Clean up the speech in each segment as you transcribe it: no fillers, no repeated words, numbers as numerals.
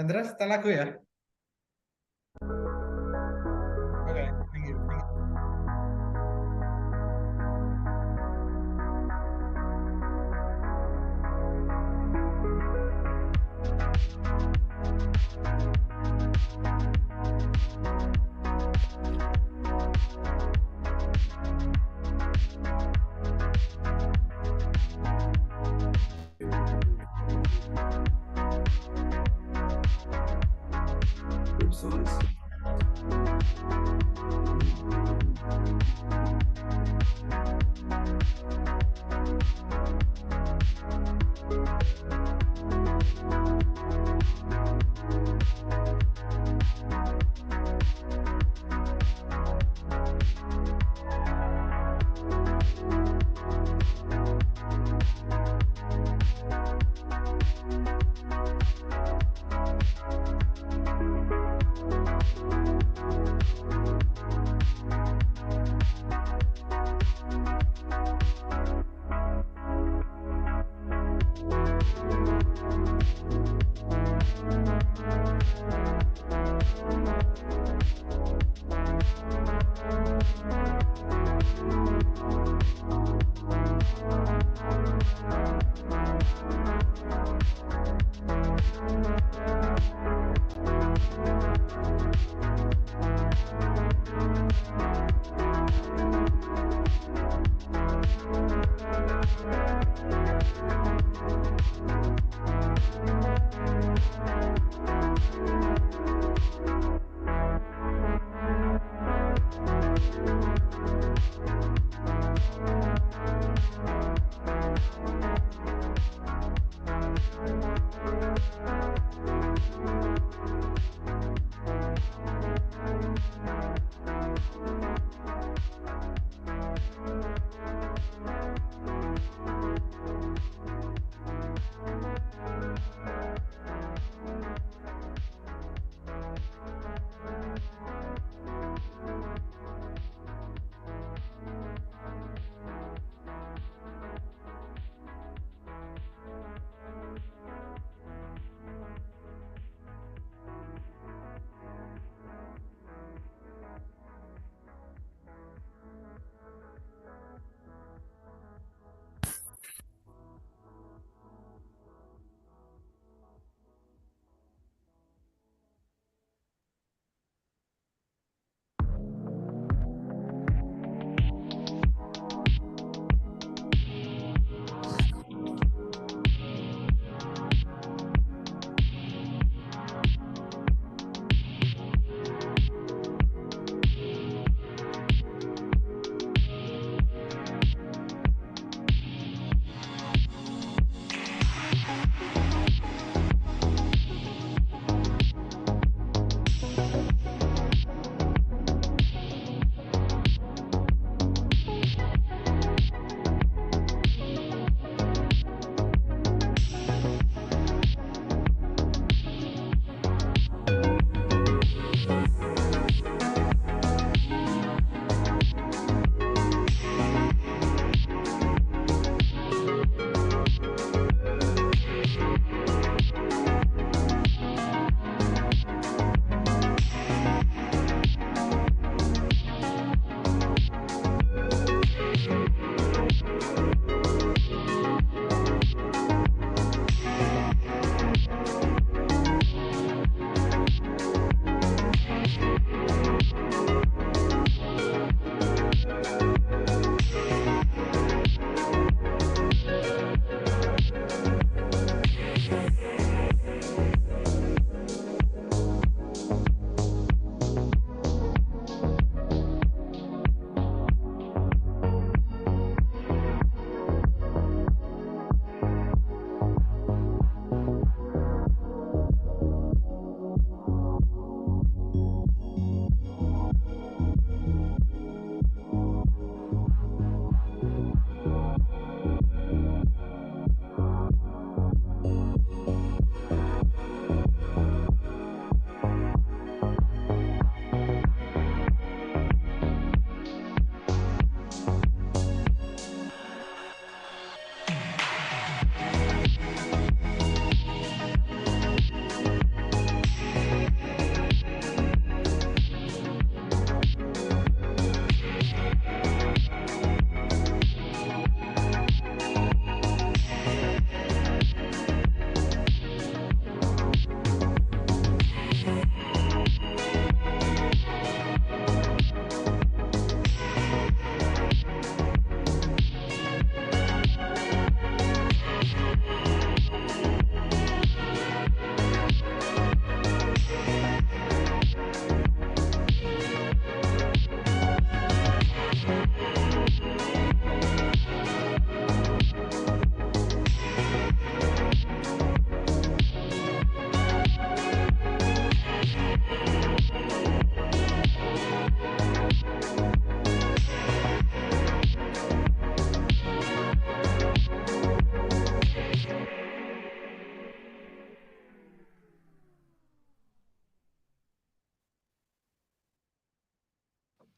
Sandra, setelah aku ya. Oke, thank you. Thank you. Websites.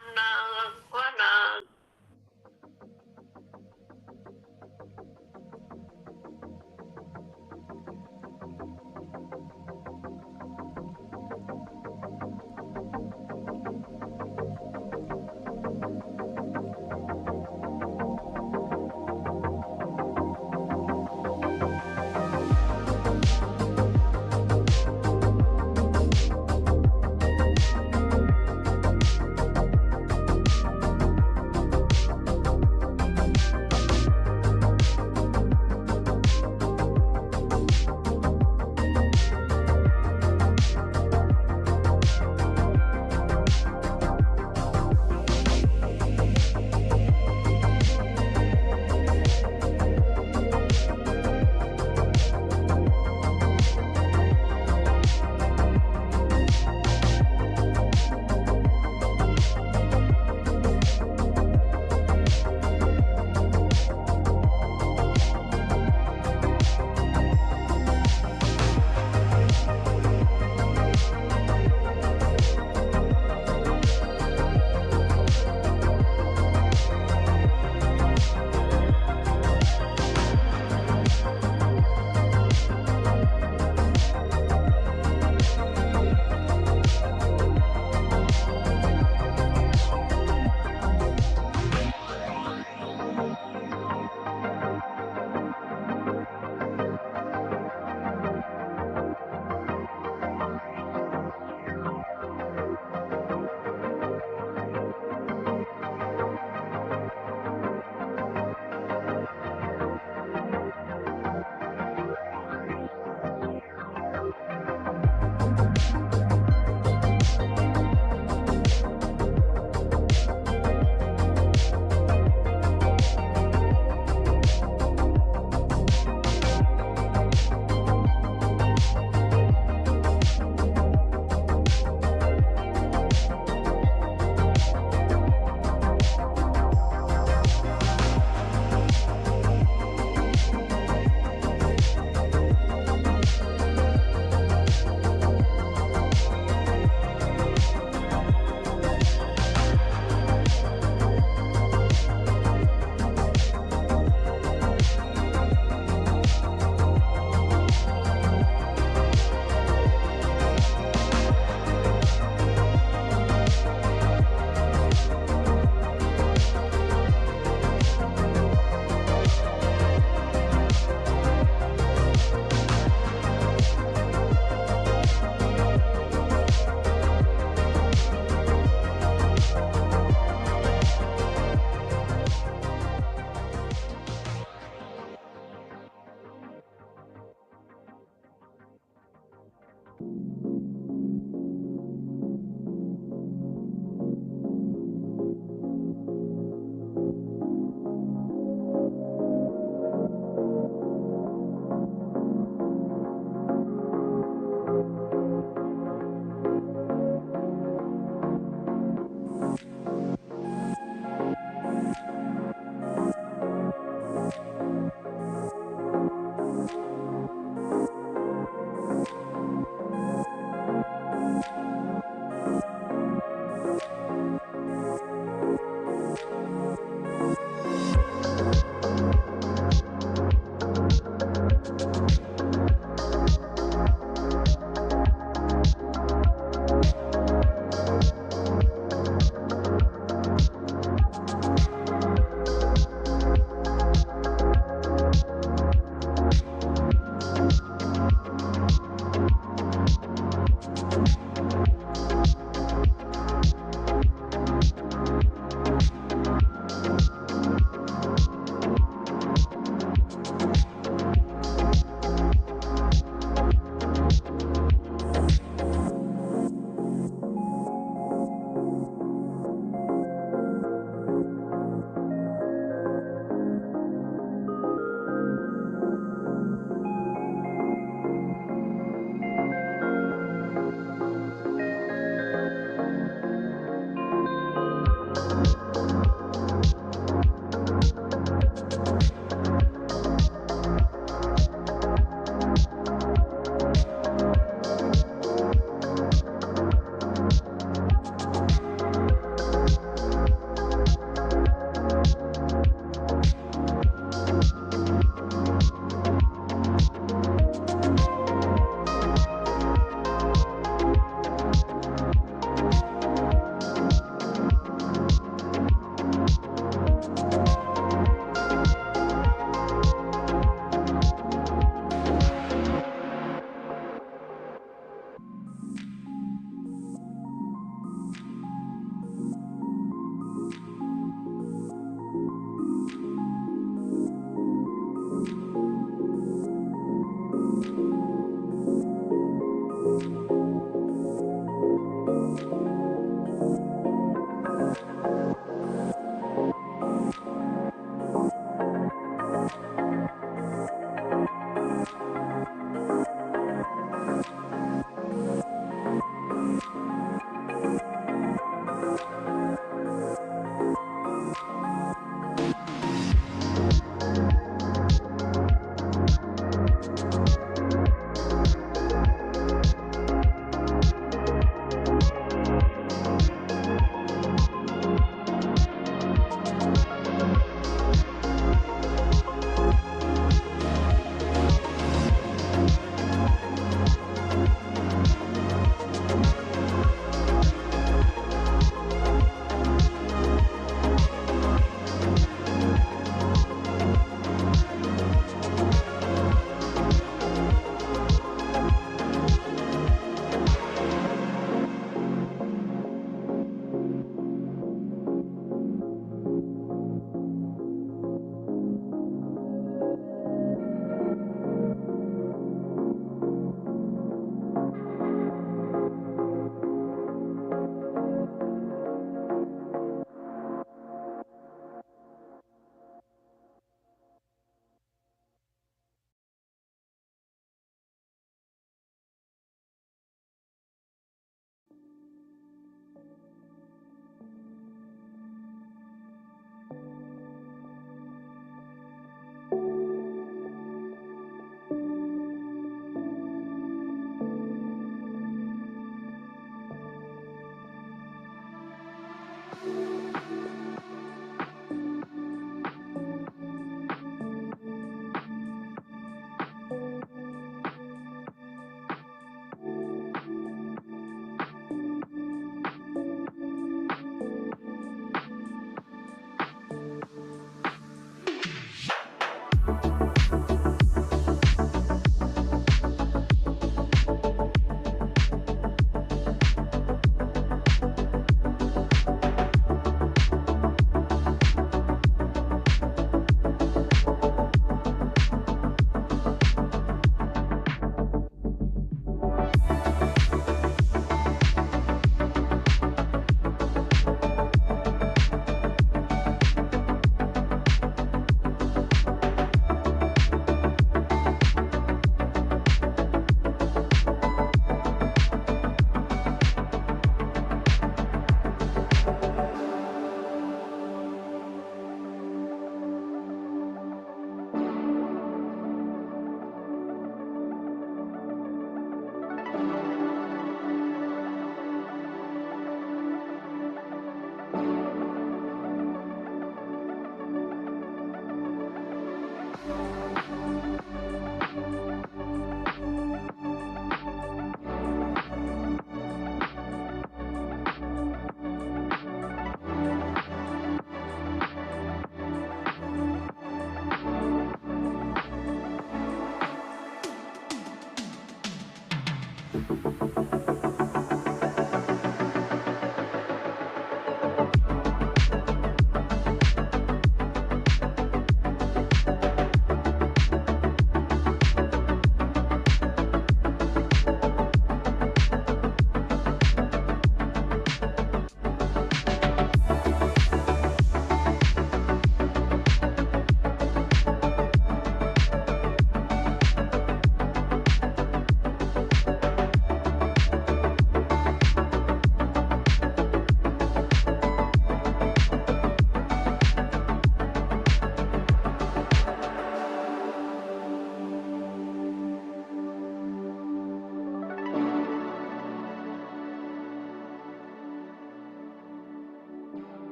Nang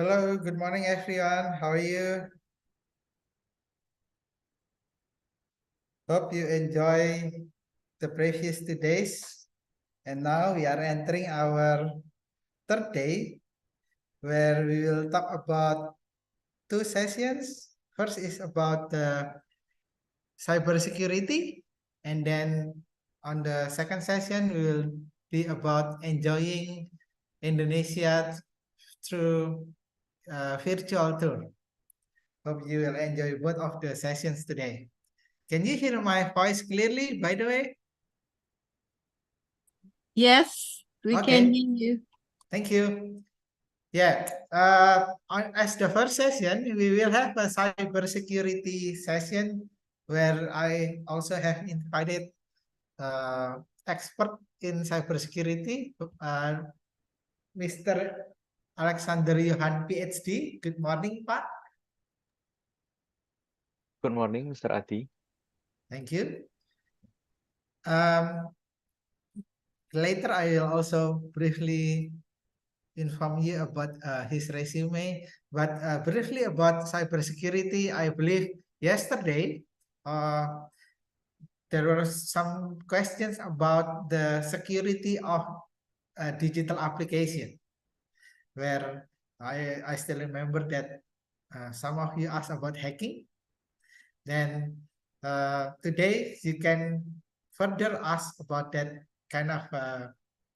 Hello, good morning, everyone. How are you? Hope you enjoy the previous 2 days. And now we are entering our third day, where we will talk about two sessions. First is about the cybersecurity, and then on the second session, we will be about enjoying Indonesia through virtual tour. Hope you will enjoy both of the sessions today. Can you hear my voice clearly, by the way? Yes, we can Okay, hear you. thank you. Yeah, as the first session, we will have a cybersecurity session where I also have invited expert in cybersecurity, Mr. Alexander Johan, PhD. Good morning, Pak. Good morning, Mr. Adi. Thank you. Later, I will also briefly inform you about his resume, but briefly about cybersecurity. I believe yesterday there were some questions about the security of a digital application where I still remember that some of you asked about hacking. Then today you can further ask about that kind of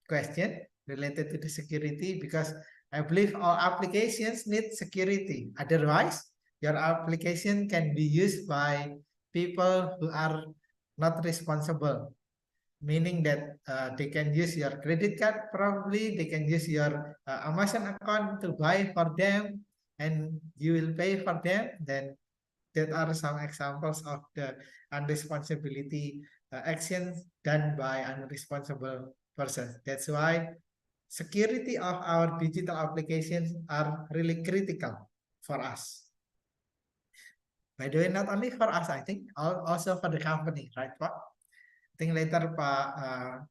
question related to the security, because I believe all applications need security. Otherwise, your application can be used by people who are not responsible, meaning that they can use your credit card, probably they can use your Amazon account to buy for them, and you will pay for them. Then that are some examples of the unresponsibility actions done by unresponsible persons. That's why security of our digital applications are really critical for us. By the way, not only for us, I think also for the company, right, Pak? I think later Pak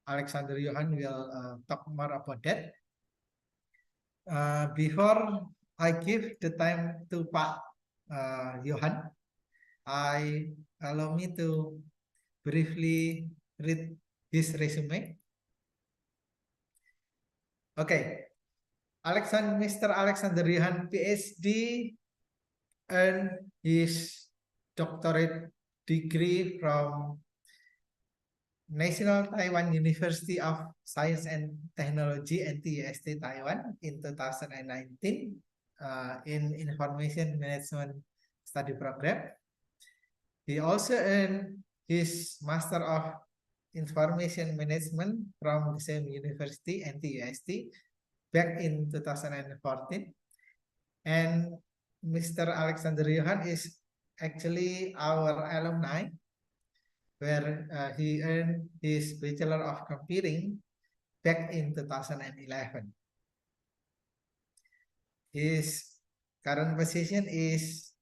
Alexander Johan will talk more about that. Before I give the time to Pak Johan, I allow me to briefly read his resume. Okay, Mr. Alexander Johan, PhD, earned his doctorate degree from National Taiwan University of Science and Technology (NTUST) Taiwan in 2019 in Information Management Study Program. He also earned his Master of Information Management from the same university, NTUST, back in 2014. And Mr. Alexander Johan is actually our alumni, where he earned his Bachelor of Computing back in 2011. His current position is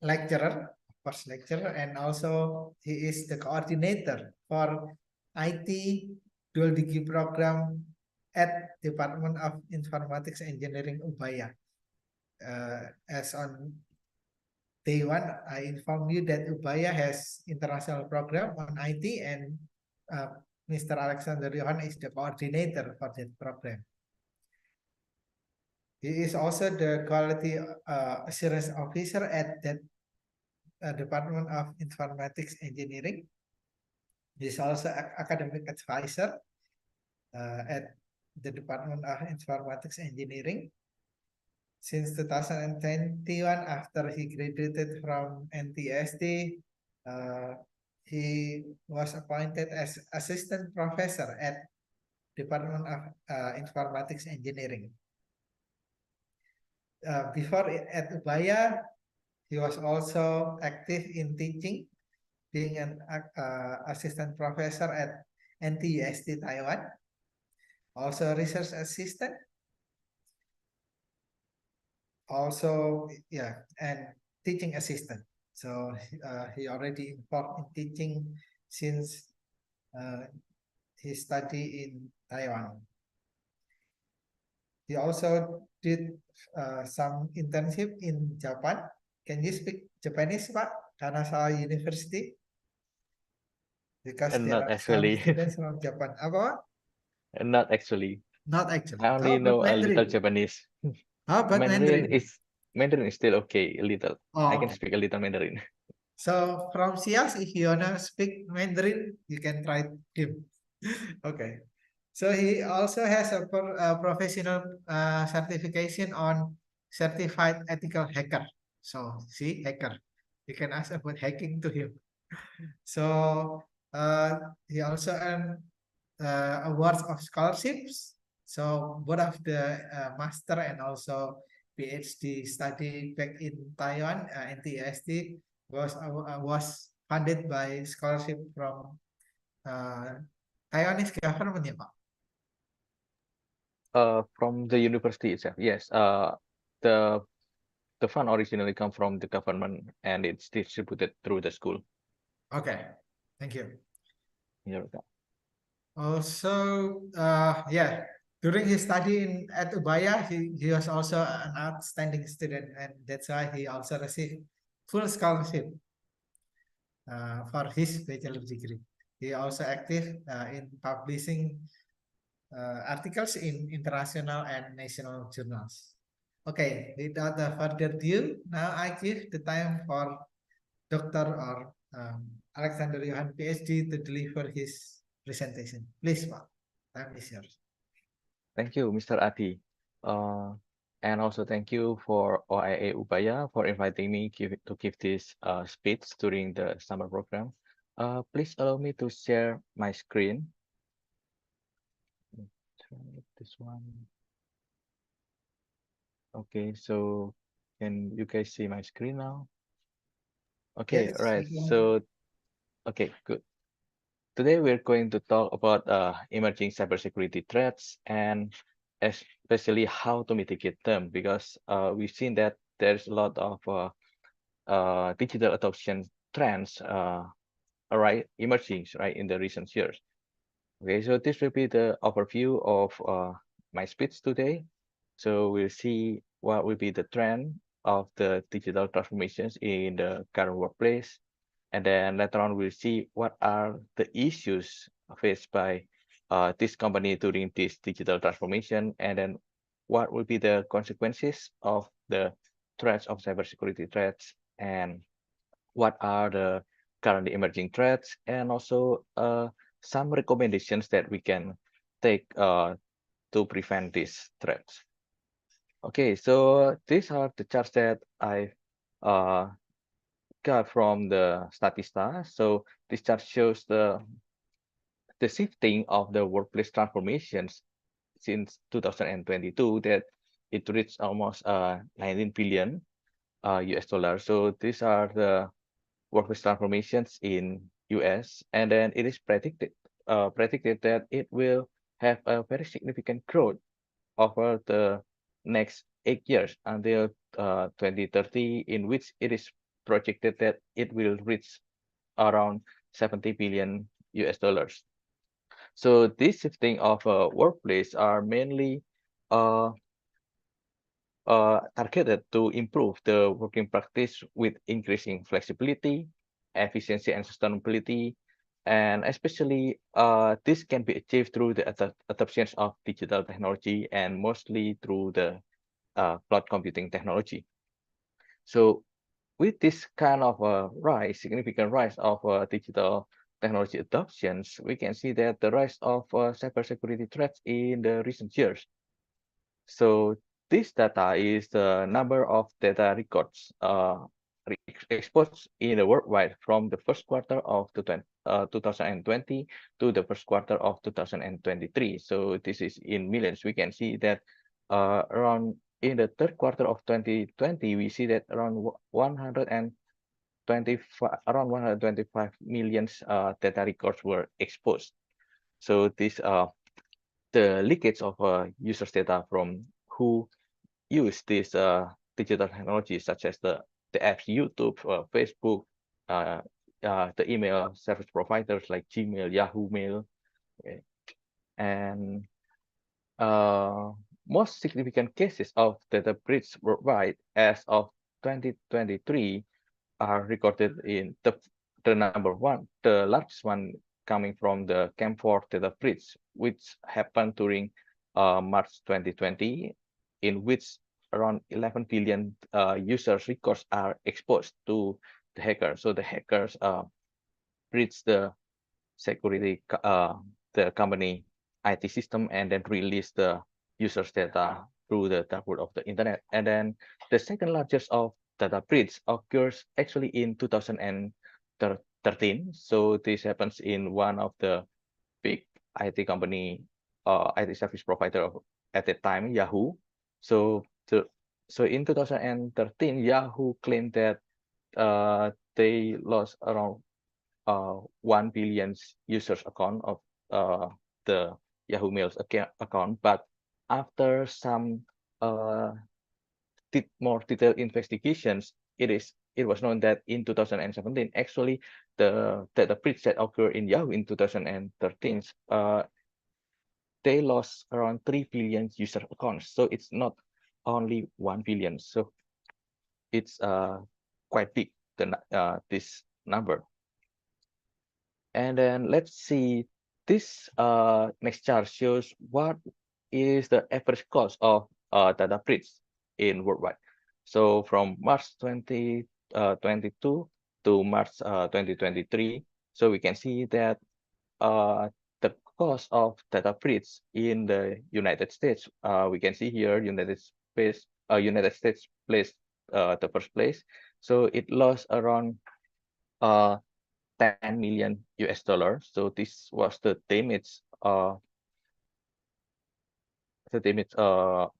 lecturer, of course, lecturer, and also he is the coordinator for IT dual degree program at Department of Informatics Engineering Ubaya. As on day one, I inform you that Ubaya has international program on IT, and Mr. Alexander Johan is the coordinator for that program. He is also the quality assurance officer at that Department of Informatics Engineering. He is also academic advisor at the Department of Informatics Engineering. Since 2021, after he graduated from NTSD, he was appointed as assistant professor at Department of Informatics Engineering. Before at Ubaya, he was also active in teaching, being an assistant professor at NTUST Taiwan, also research assistant, also and teaching assistant. So he already involved in teaching since his study in Taiwan. He also did some internship in Japan. Can you speak Japanese, Pak? Kanazawa University? Because there Not are some actually. students from Japan. Apa? Not actually. Not actually. I How only about know a little Mandarin? Japanese. How about Mandarin? Mandarin is still okay, a little. Oh, I can okay. speak a little Mandarin. So from Sias, if you wanna speak Mandarin, you can try him. Okay. So he also has a professional certification on certified ethical hacker. So see, hacker. You can ask about hacking to him. So he also earned awards of scholarships. So both of the master and also PhD study back in Taiwan, NTST was funded by scholarship from Taiwanese government, ya, Pak? From the university itself, yes. The fund originally come from the government and it's distributed through the school. Okay, thank you. You're welcome. Also, during his study at Ubaya, he was also an outstanding student, and that's why he also received full scholarship for his bachelor degree. He also active in publishing articles in international and national journals. Okay, without further ado, now I give the time for Dr. or Alexander Johan PhD to deliver his presentation. Please, Pak, time is yours. Thank you, Mr. Adi. Uh, and also thank you for OIA Ubaya for inviting me to give this speech during the summer program. Please allow me to share my screen. Try this one. Okay, so can you guys see my screen now? Okay, Yes, right. we can. So, okay, good. Today we're going to talk about emerging cybersecurity threats and especially how to mitigate them because we've seen that there's a lot of digital adoption trends emerging right in the recent years. Okay, so this will be the overview of my speech today. So we'll see what will be the trend of the digital transformations in the current workplace. And then later on, we'll see what are the issues faced by this company during this digital transformation. And then what will be the consequences of the threats of cybersecurity threats and what are the currently emerging threats and also some recommendations that we can take to prevent these threats. Okay, so these are the charts that I uh, got from the Statista. So this chart shows the shifting of the workplace transformations since 2022 that it reached almost 19 billion US dollars. So these are the workplace transformations in US, and then it is predicted that it will have a very significant growth over the next 8 years until 2030, in which it is projected that it will reach around 70 billion US dollars. So this shifting of workplace are mainly uh, targeted to improve the working practice with increasing flexibility, efficiency, and sustainability. And especially, this can be achieved through the adoption of digital technology and mostly through the cloud computing technology. So with this kind of significant rise of digital technology adoptions, we can see that the rise of cybersecurity threats in the recent years. So this data is the number of data records exposed in the worldwide from the first quarter of 2020 to the first quarter of 2023. So this is in millions. We can see that around in the third quarter of 2020, we see that around 125 million data records were exposed. So this the leakage of users' data from who use these digital technologies such as the apps YouTube, Facebook, uh, the email service providers like Gmail, Yahoo Mail, okay. And most significant cases of data breach worldwide as of 2023 are recorded in the number one, the largest one coming from the Camphor data breach, which happened during March 2020, in which around 11 billion users records are exposed to the hacker. So the hackers breach the security, the company IT system, and then release the users data through the dark web of the internet. And then the second largest of data breach occurs actually in 2013. So this happens in one of the big IT company, IT service provider at the time, Yahoo. So so in 2013, Yahoo claimed that they lost around 1 billion users account of the Yahoo Mail's account, but after some uh, more detailed investigations, it was known that in 2017, actually, the breach that occurred in Yahoo in 2013, they lost around 3 billion user accounts. So it's not only 1 billion. So it's quite big, this number. And then let's see this next chart shows what is the average cost of data breach in worldwide. So from March 2022 to March 2023, so we can see that the cost of data breach in the United States, we can see here United States placed the first place. So it lost around uh, 10 million US dollars. So this was the damage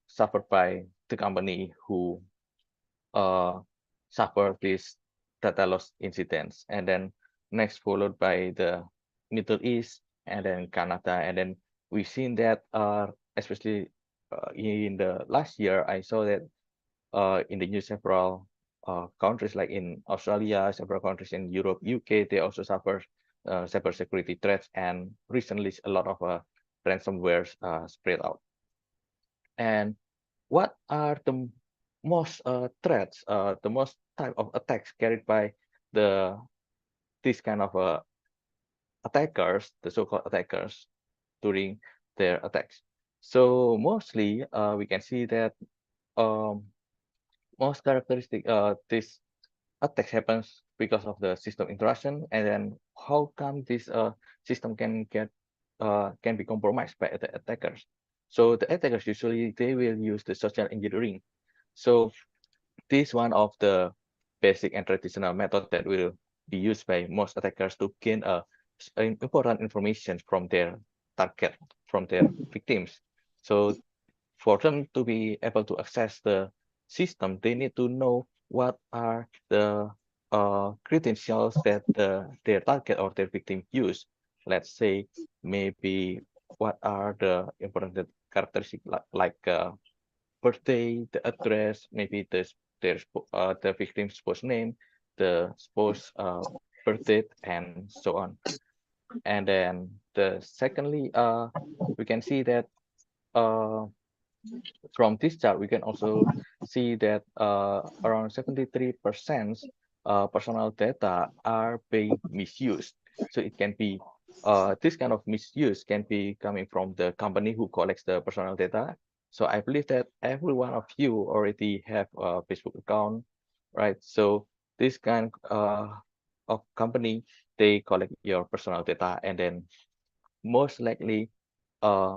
suffered by the company who uh, suffered these data loss incidents. And then next followed by the Middle East and then Canada. And then we've seen that especially in the last year, I saw that in the news several countries like in Australia, several countries in Europe, UK, they also suffer cybersecurity threats, and recently a lot of ransomware spread out. And what are the most threats, the most type of attacks carried by this kind of attackers, the so-called attackers during their attacks? So mostly we can see that um, most characteristic this attacks happens because of the system interaction, and then how come this system can be compromised by the attackers. So the attackers usually they will use the social engineering. So this is one of the basic and traditional method that will be used by most attackers to gain important information from their target, from their victims. So for them to be able to access the system, they need to know what are the credentials that their target or their victim use. Let's say maybe what are the important characteristics like birthday, the address, maybe the victim's spouse name, the spouse birth date, and so on. And then the secondly, we can see that uh, from this chart, we can also see that around 73% personal data are being misused. So it can be this kind of misuse can be coming from the company who collects the personal data. So I believe that every one of you already have a Facebook account, right? So this kind of company, they collect your personal data, and then most likely uh,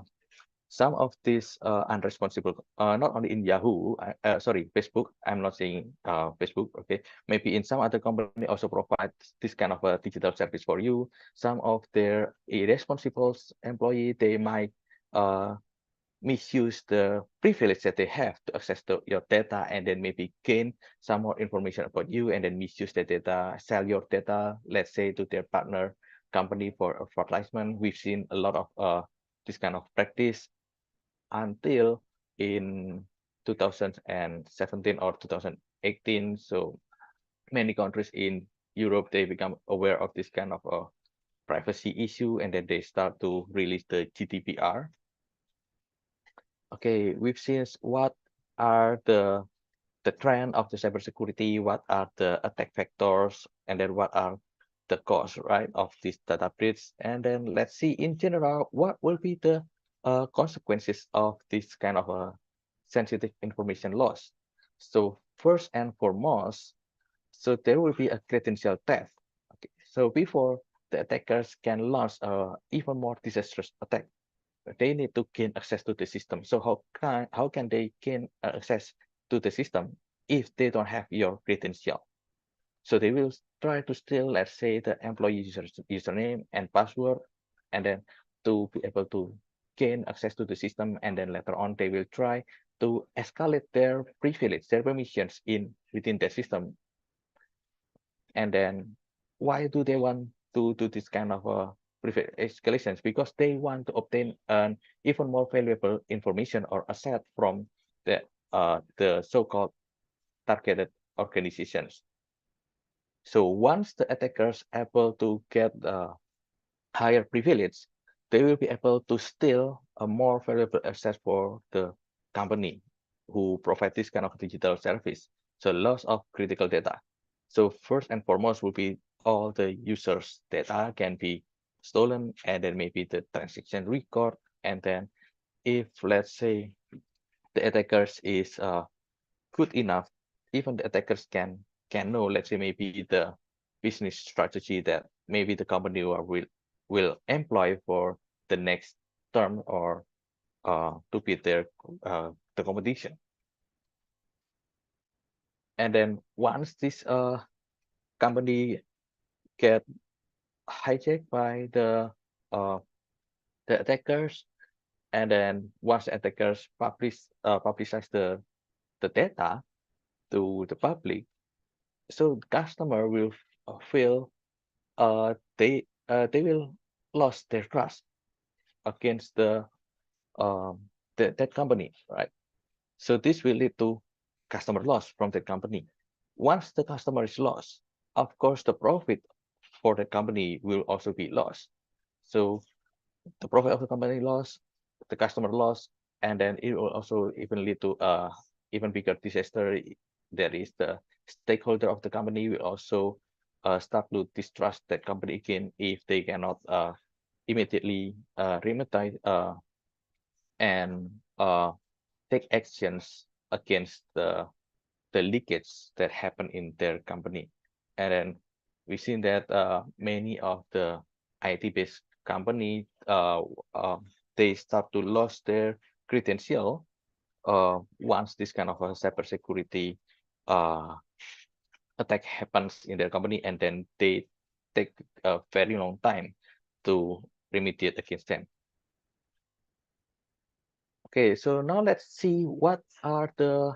some of these unresponsible, not only in Yahoo, sorry, Facebook, I'm not saying Facebook, okay, maybe in some other company also provide this kind of a digital service for you. Some of their irresponsible employee, they might uh, misuse the privilege that they have to access to your data, and then maybe gain some more information about you, and then misuse the data, sell your data, let's say to their partner company for advertisement. We've seen a lot of this kind of practice until in 2017 or 2018. So many countries in Europe, they become aware of this kind of privacy issue, and then they start to release the GDPR. Okay, we've seen what are the trend of the cybersecurity, what are the attack vectors, and then what are the costs, right, of this data breach. And then let's see in general, what will be the consequences of this kind of sensitive information loss. So first and foremost, so there will be a credential theft. Okay, so before the attackers can launch a even more disastrous attack, they need to gain access to the system. So how can they gain access to the system if they don't have your credential? So they will try to steal, let's say, the employee username and password, and then to be able to gain access to the system, and then later on they will try to escalate their privilege, their permissions within the system. And then why do they want to do this kind of privilege escalations? Because they want to obtain an even more valuable information or asset from the so-called targeted organizations. So once the attackers able to get higher privilege, they will be able to steal a more valuable asset for the company who provide this kind of digital service. So loss of critical data. So first and foremost will be all the users' data can be stolen, and then maybe the transaction record. And then if let's say the attackers is good enough, even the attackers can know, let's say maybe the business strategy that maybe the company will employ for the next term or to beat the competition. And then once this company get hijacked by uh, the attackers, and then once attackers publicize the data to the public, so the customer will feel they will lost their trust against that company, right? So this will lead to customer loss from the company. Once the customer is lost, of course, the profit for the company will also be lost. So the profit of the company lost, the customer lost, and then it will also even lead to even bigger disaster. That is, the stakeholder of the company will also start to distrust that company again if they cannot immediately remediate and take actions against the leakage that happen in their company. And then we've seen that many of the IT-based company they start to lose their credential once this kind of a cybersecurity uh, attack happens in their company, and then they take a very long time to remediate against them. Okay, so now let's see what are the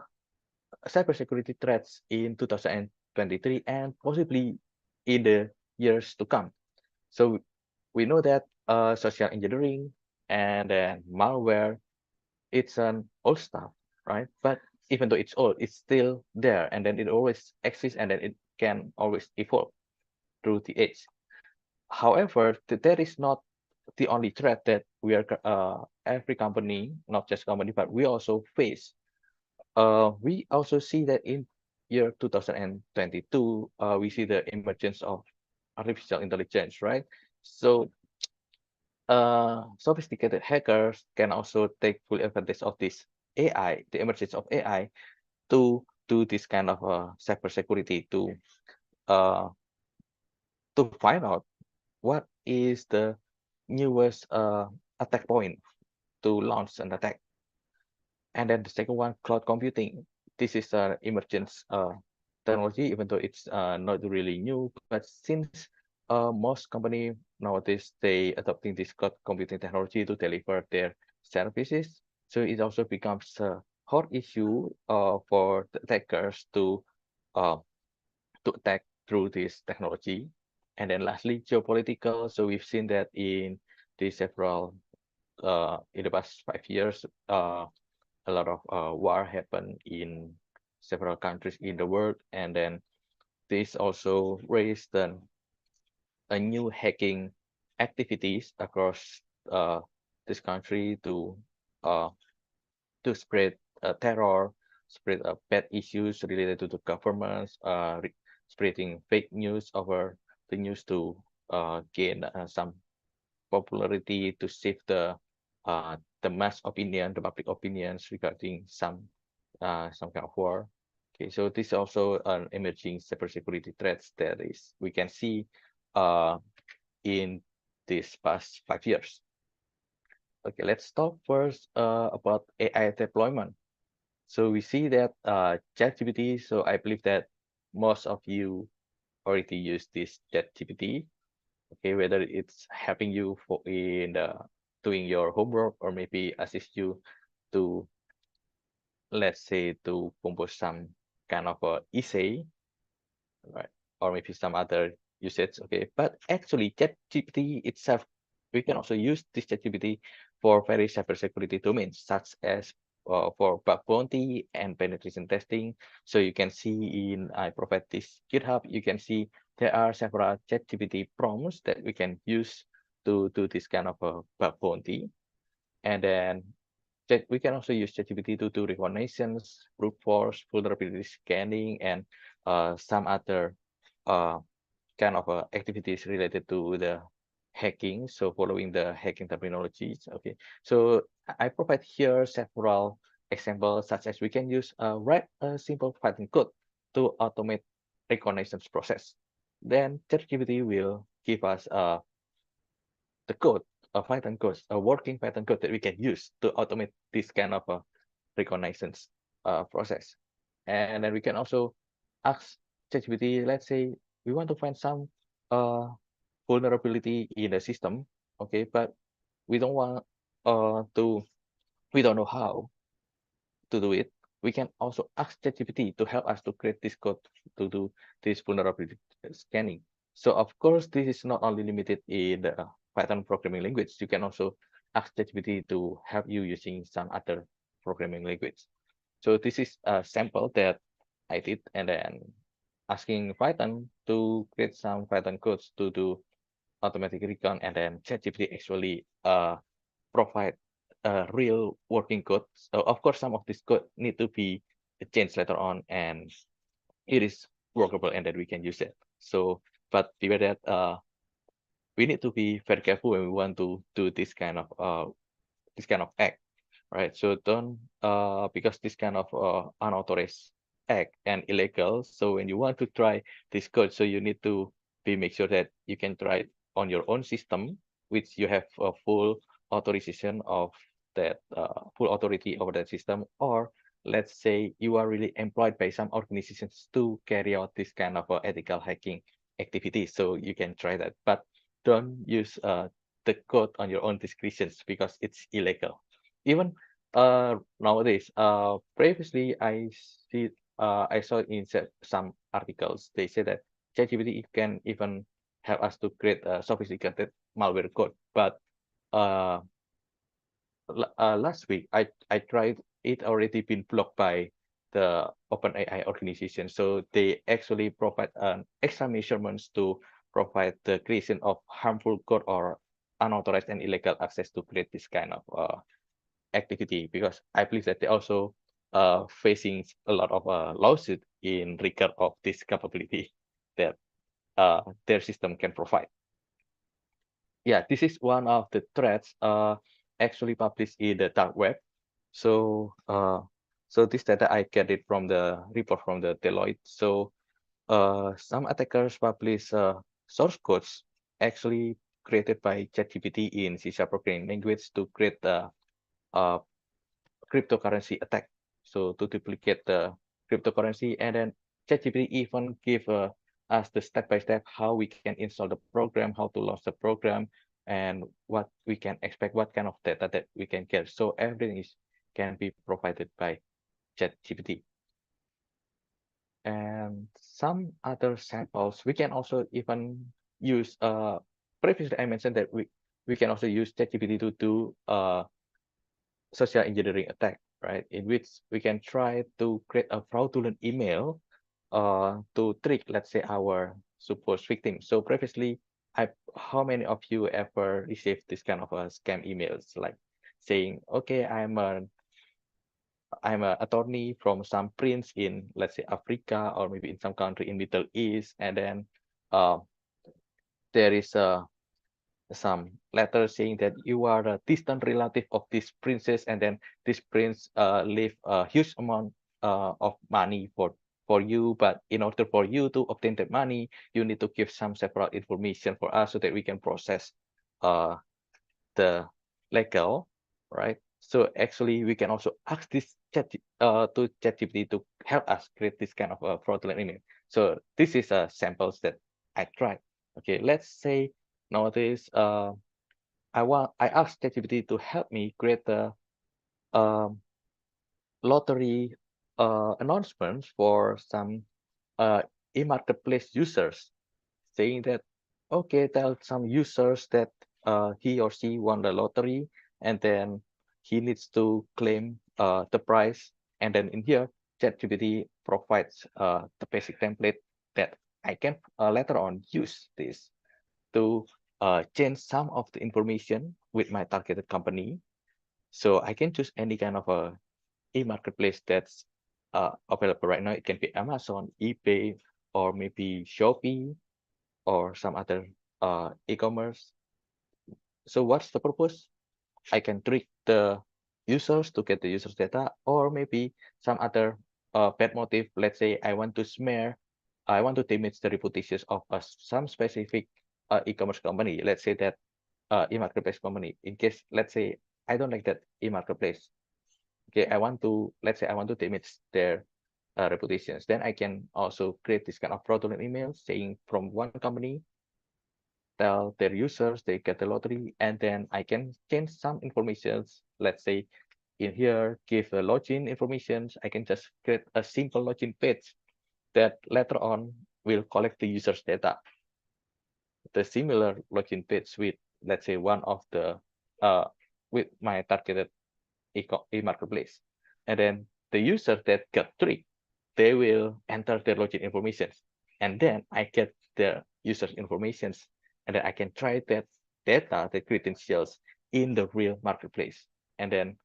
cybersecurity threats in 2023 and possibly in the years to come. So we know that social engineering and then malware, it's an old stuff, right? But even though it's old, it's still there, and then it always exists, and then it can always evolve through the age. However, that is not the only threat that we are every company, not just company, but we also face. We also see that in year 2022, we see the emergence of artificial intelligence, right? So sophisticated hackers can also take full advantage of this AI, the emergence of AI, to do this kind of cybersecurity uh, to find out what is the newest attack point to launch an attack. And then the second one, cloud computing. This is an emergence technology, even though it's not really new. But since most company nowadays they adopting this cloud computing technology to deliver their services, so it also becomes a hot issue for the attackers uh, to attack through this technology. And then lastly, geopolitical. So we've seen that in the several in the past 5 years. A lot of war happened in several countries in the world, and then this also raised a new hacking activities across this country uh, to spread terror, spread bad issues related to the governments, spreading fake news over the news to gain some popularity, to shift the mass opinion, the public opinions regarding some kind of war. Okay, so this is also an emerging cybersecurity threats that is we can see uh, in these past 5 years. Okay, let's talk first about AI deployment. So we see that ChatGPT. So I believe that most of you already use this ChatGPT. Okay, whether it's helping you for in doing your homework or maybe assist you to, let's say, to compose some kind of a essay, right? Or maybe some other usage. Okay, but actually ChatGPT itself, we can also use this ChatGPT for very cybersecurity domains, such as for bug bounty and penetration testing. So you can see in I provide this GitHub, you can see there are several ChatGPT prompts that we can use to do this kind of a bug bounty. And then we can also use ChatGPT to do reconnaissance, brute force, vulnerability scanning, and some other uh, kind of activities related to the hacking, so following the hacking terminologies. Okay, so I provide here several examples, such as we can use write a simple Python code to automate reconnaissance process. Then ChatGPT will give us the code, a Python code, a working Python code that we can use to automate this kind of reconnaissance process. And then we can also ask ChatGPT, let's say we want to find some uh, vulnerability in the system, okay, but we don't want we don't know how to do it. We can also ask ChatGPT to help us to create this code to do this vulnerability scanning. So of course, this is not only limited in the Python programming language. You can also ask ChatGPT to help you using some other programming language. So this is a sample that I did, and then asking Python to create some Python codes to do automatic recon, and then ChatGPT actually provide real working code. So of course, some of this code need to be changed later on, and it is workable, and then we can use it. So, but beware that we need to be very careful when we want to do this kind of act, right? So don't because this kind of unauthorized act and illegal. So when you want to try this code, so you need to be make sure that you can try it on your own system, which you have a full authorization of that full authority over that system, or let's say you are really employed by some organizations to carry out this kind of ethical hacking activity. So you can try that, but don't use the code on your own discretions because it's illegal. Even nowadays, previously I saw in some articles they say that ChatGPT can even help us to create a sophisticated malware code. But uh, last week I tried it, already been blocked by the OpenAI organization. So they actually provide an extra measurements to provide the creation of harmful code or unauthorized and illegal access to create this kind of activity, because I believe that they also facing a lot of lawsuit in regard of this capability that their system can provide. Yeah, this is one of the threads actually published in the dark web. So so this data I get it from the report from the Deloitte. So some attackers publish source codes actually created by ChatGPT in C# programming language to create the uh, cryptocurrency attack. So to duplicate the cryptocurrency, and then ChatGPT even give us the step-by-step how we can install the program, how to launch the program, and what we can expect, what kind of data that we can get. So everything can be provided by ChatGPT. And some other samples, we can also even use, previously I mentioned that we can also use ChatGPT to do social engineering attack, right? In which we can try to create a fraudulent email to trick, let's say, our supposed victim. So previously, how many of you ever received this kind of scam emails, like saying, okay, I'm an attorney from some prince in, let's say, Africa, or maybe in some country in Middle East, and then uh, there is some letter saying that you are a distant relative of this princess, and then this prince leave a huge amount of money for you, but in order for you to obtain that money, you need to give some several information for us so that we can process uh, the legal, right? So actually, we can also ask this to ChatGPT to help us create this kind of fraudulent email. So this is samples that I tried. Okay, let's say nowadays, I asked ChatGPT to help me create the um, lottery announcements for some e-marketplace users, saying that, okay, tell some users that he or she won the lottery, and then he needs to claim the prize. And then in here, ChatGPT provides the basic template that I can later on use this to change some of the information with my targeted company. So I can choose any kind of a e-marketplace that's available right now. It can be Amazon, eBay, or maybe Shopee, or some other e-commerce. So what's the purpose? I can trick the users to get the users data, or maybe some other bad motive. Let's say I want to damage the reputations of some specific e-commerce company. Let's say that e-marketplace company. In case, let's say I don't like that e-marketplace. Okay, let's say I want to damage their reputations. Then I can also create this kind of fraudulent emails saying from one company, tell their users they get the lottery, and then I can change some informations. Let's say in here, give the login informations. I can just create a simple login page that later on will collect the user's data. The similar login page with, let's say, one of the with my targeted e-marketplace. And then the user that got tricked, they will enter their login information. And then I get the user's informations. And then I can try that data, the credentials in the real marketplace. And then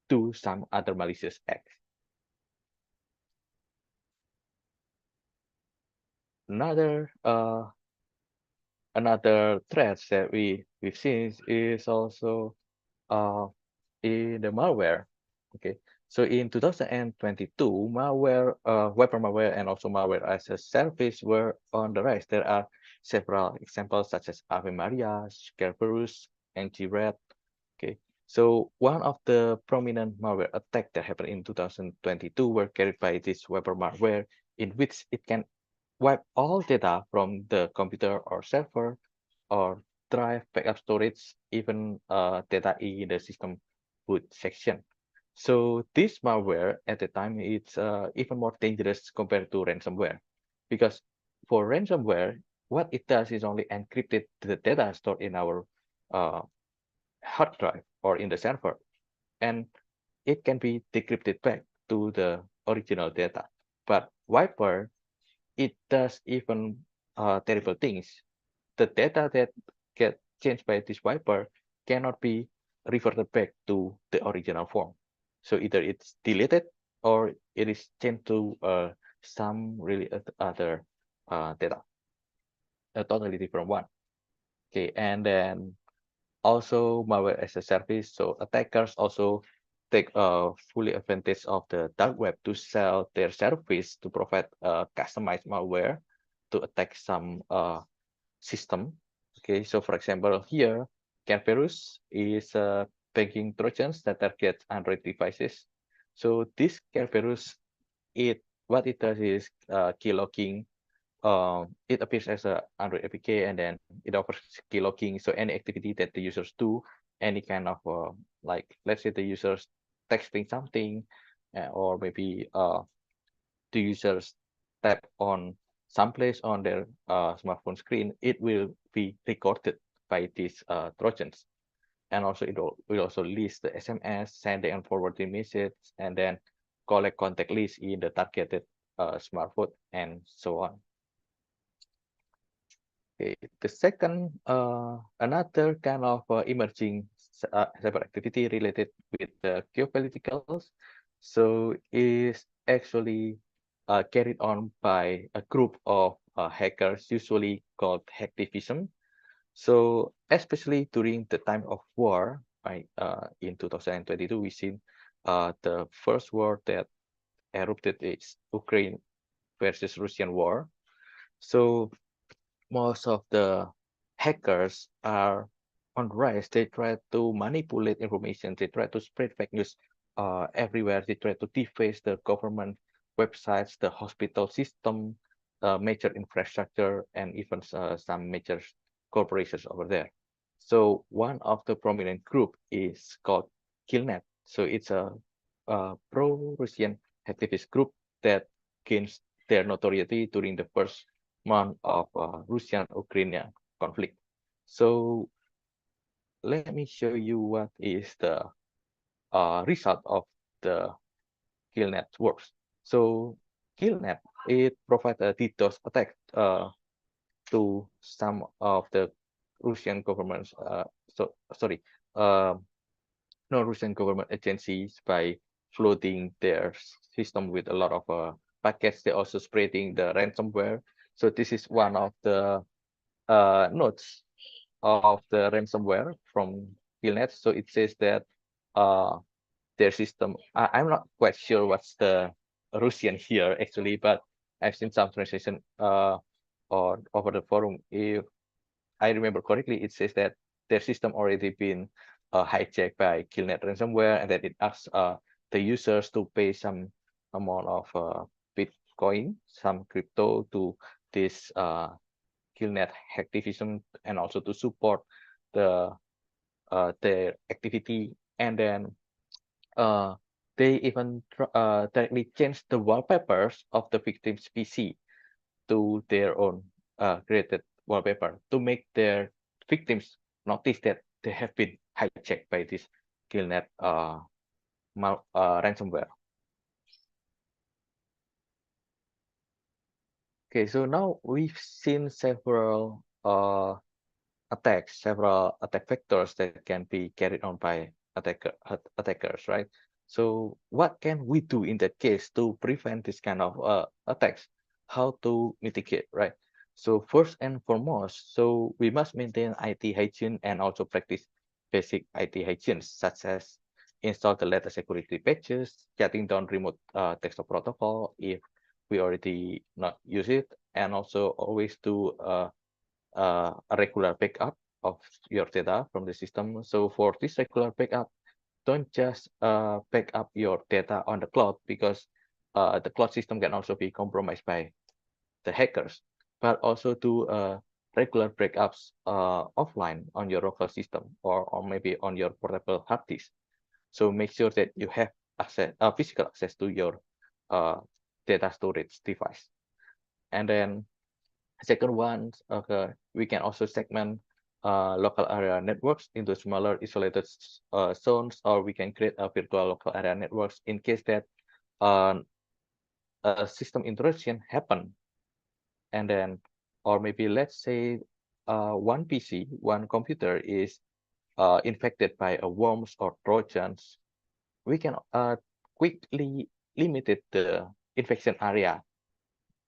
do some other malicious acts. Another threat that we've seen is also uh, in the malware. Okay, so in 2022, web malware, and also malware as a service were on the rise. There are several examples such as Ave Maria, Kerberos, NG-Red. Okay, so one of the prominent malware attack that happened in 2022 were carried by this web malware, in which it can wipe all data from the computer or server or drive backup storage, even data in the system boot section. So this malware at the time it's even more dangerous compared to ransomware, because for ransomware, what it does is only encrypted the data stored in our uh, hard drive or in the server, and it can be decrypted back to the original data. But wiper, it does even terrible things. The data that get changed by this wiper cannot be reverted back to the original form. So either it's deleted or it is changed to some really other data, a totally different one. Okay, and then also malware as a service. So attackers also take fully advantage of the dark web to sell their service to provide customized malware to attack some system. Okay, so for example, here, Kerberos is banking trojans that target Android devices. So this Kerberos, what it does is keylogging. It appears as a Android APK, and then it offers keylogging. So any activity that the users do, any kind of like, let's say the users texting something, or maybe the users tap on someplace on their smartphone screen, it will be recorded by these Trojans. And also it will also list the SMS, sending and forwarding message, and then collect contact list in the targeted smartphone, and so on. Okay, the second, another kind of emerging cyber activity related with the geopoliticals, so is actually carried on by a group of hackers, usually called hacktivism. So especially during the time of war, right, in 2022, we seen the first war that erupted is Ukraine versus Russian war. So most of the hackers are on the rise. They try to manipulate information. They try to spread fake news everywhere. They try to deface the government websites, the hospital system, major infrastructure, and even some major corporations over there. So one of the prominent group is called Killnet. So it's a pro-Russian activist group that gains their notoriety during the first month of Russian-Ukrainian conflict. So let me show you what is the result of the Killnet works. So Killnet, it provides a DDoS attack to some of the Russian governments. Sorry, non-Russian government agencies by flooding their system with a lot of packets. They're also spreading the ransomware. So this is one of the nodes of the ransomware from Killnet. So it says that their system. I'm not quite sure what's the Russian here actually, but I've seen some translation or over the forum. If I remember correctly, it says that their system already been hijacked by Killnet ransomware, and that it asks the users to pay some amount of Bitcoin, some crypto to this Killnet hack division, and also to support the their activity. And then they even directly changed the wallpapers of the victim's PC to their own created wallpaper to make their victims notice that they have been hijacked by this Killnet ransomware. Okay, so now we've seen several attacks, several attack vectors that can be carried on by attackers, right? So what can we do in that case to prevent this kind of attacks? How to mitigate, right? So first and foremost, so we must maintain IT hygiene and also practice basic IT hygiene, such as install the latest security patches, shutting down remote desktop protocol if we already not use it, and also always do a regular backup of your data from the system. So for this regular backup, don't just back up your data on the cloud, because the cloud system can also be compromised by the hackers, but also do regular backups offline on your local system, or maybe on your portable hard disk. So make sure that you have access, physical access to your data storage device. And then second one, we can also segment local area networks into smaller isolated zones, or we can create a virtual local area networks in case that uh, a system intrusion happen. And then, or maybe let's say one PC, one computer is infected by a worms or trojans, we can quickly limit the infection area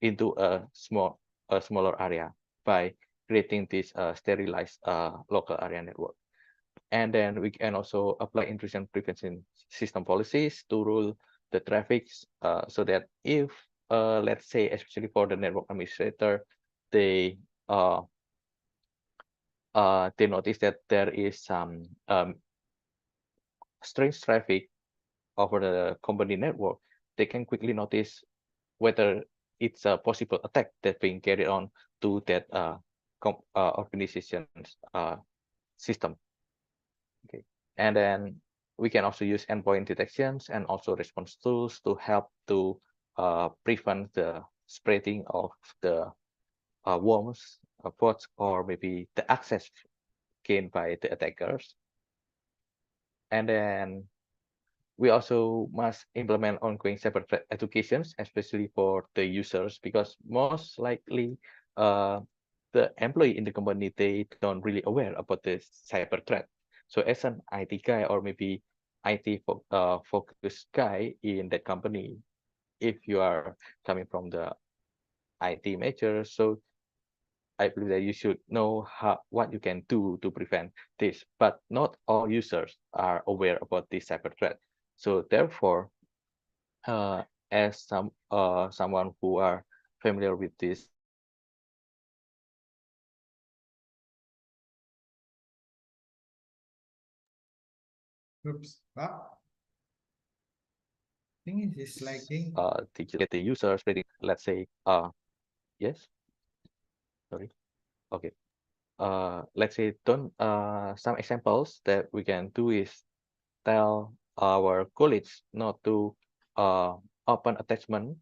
into a smaller area by creating this sterilized local area network. And then we can also apply intrusion prevention system policies to rule the traffic, so that if let's say, especially for the network administrator, they they notice that there is some strange traffic over the company network, they can quickly notice whether it's a possible attack that's being carried on to that organization's system. Okay, and then we can also use endpoint detections and also response tools to help to prevent the spreading of the worms, bots, or maybe the access gained by the attackers. And then we also must implement ongoing cyber threat educations, especially for the users, because most likely the employee in the company, they don't really aware about this cyber threat. So as an IT guy, or maybe IT focused guy in that company, if you are coming from the IT major, so I believe that you should know what you can do to prevent this, but not all users are aware about this cyber threat. So therefore, as someone who are familiar with this Oops. Ah, I think it is lagging. get the user spreading, let's say, yes, sorry, okay. Let's say, don't some examples that we can do is tell our colleagues not to open attachment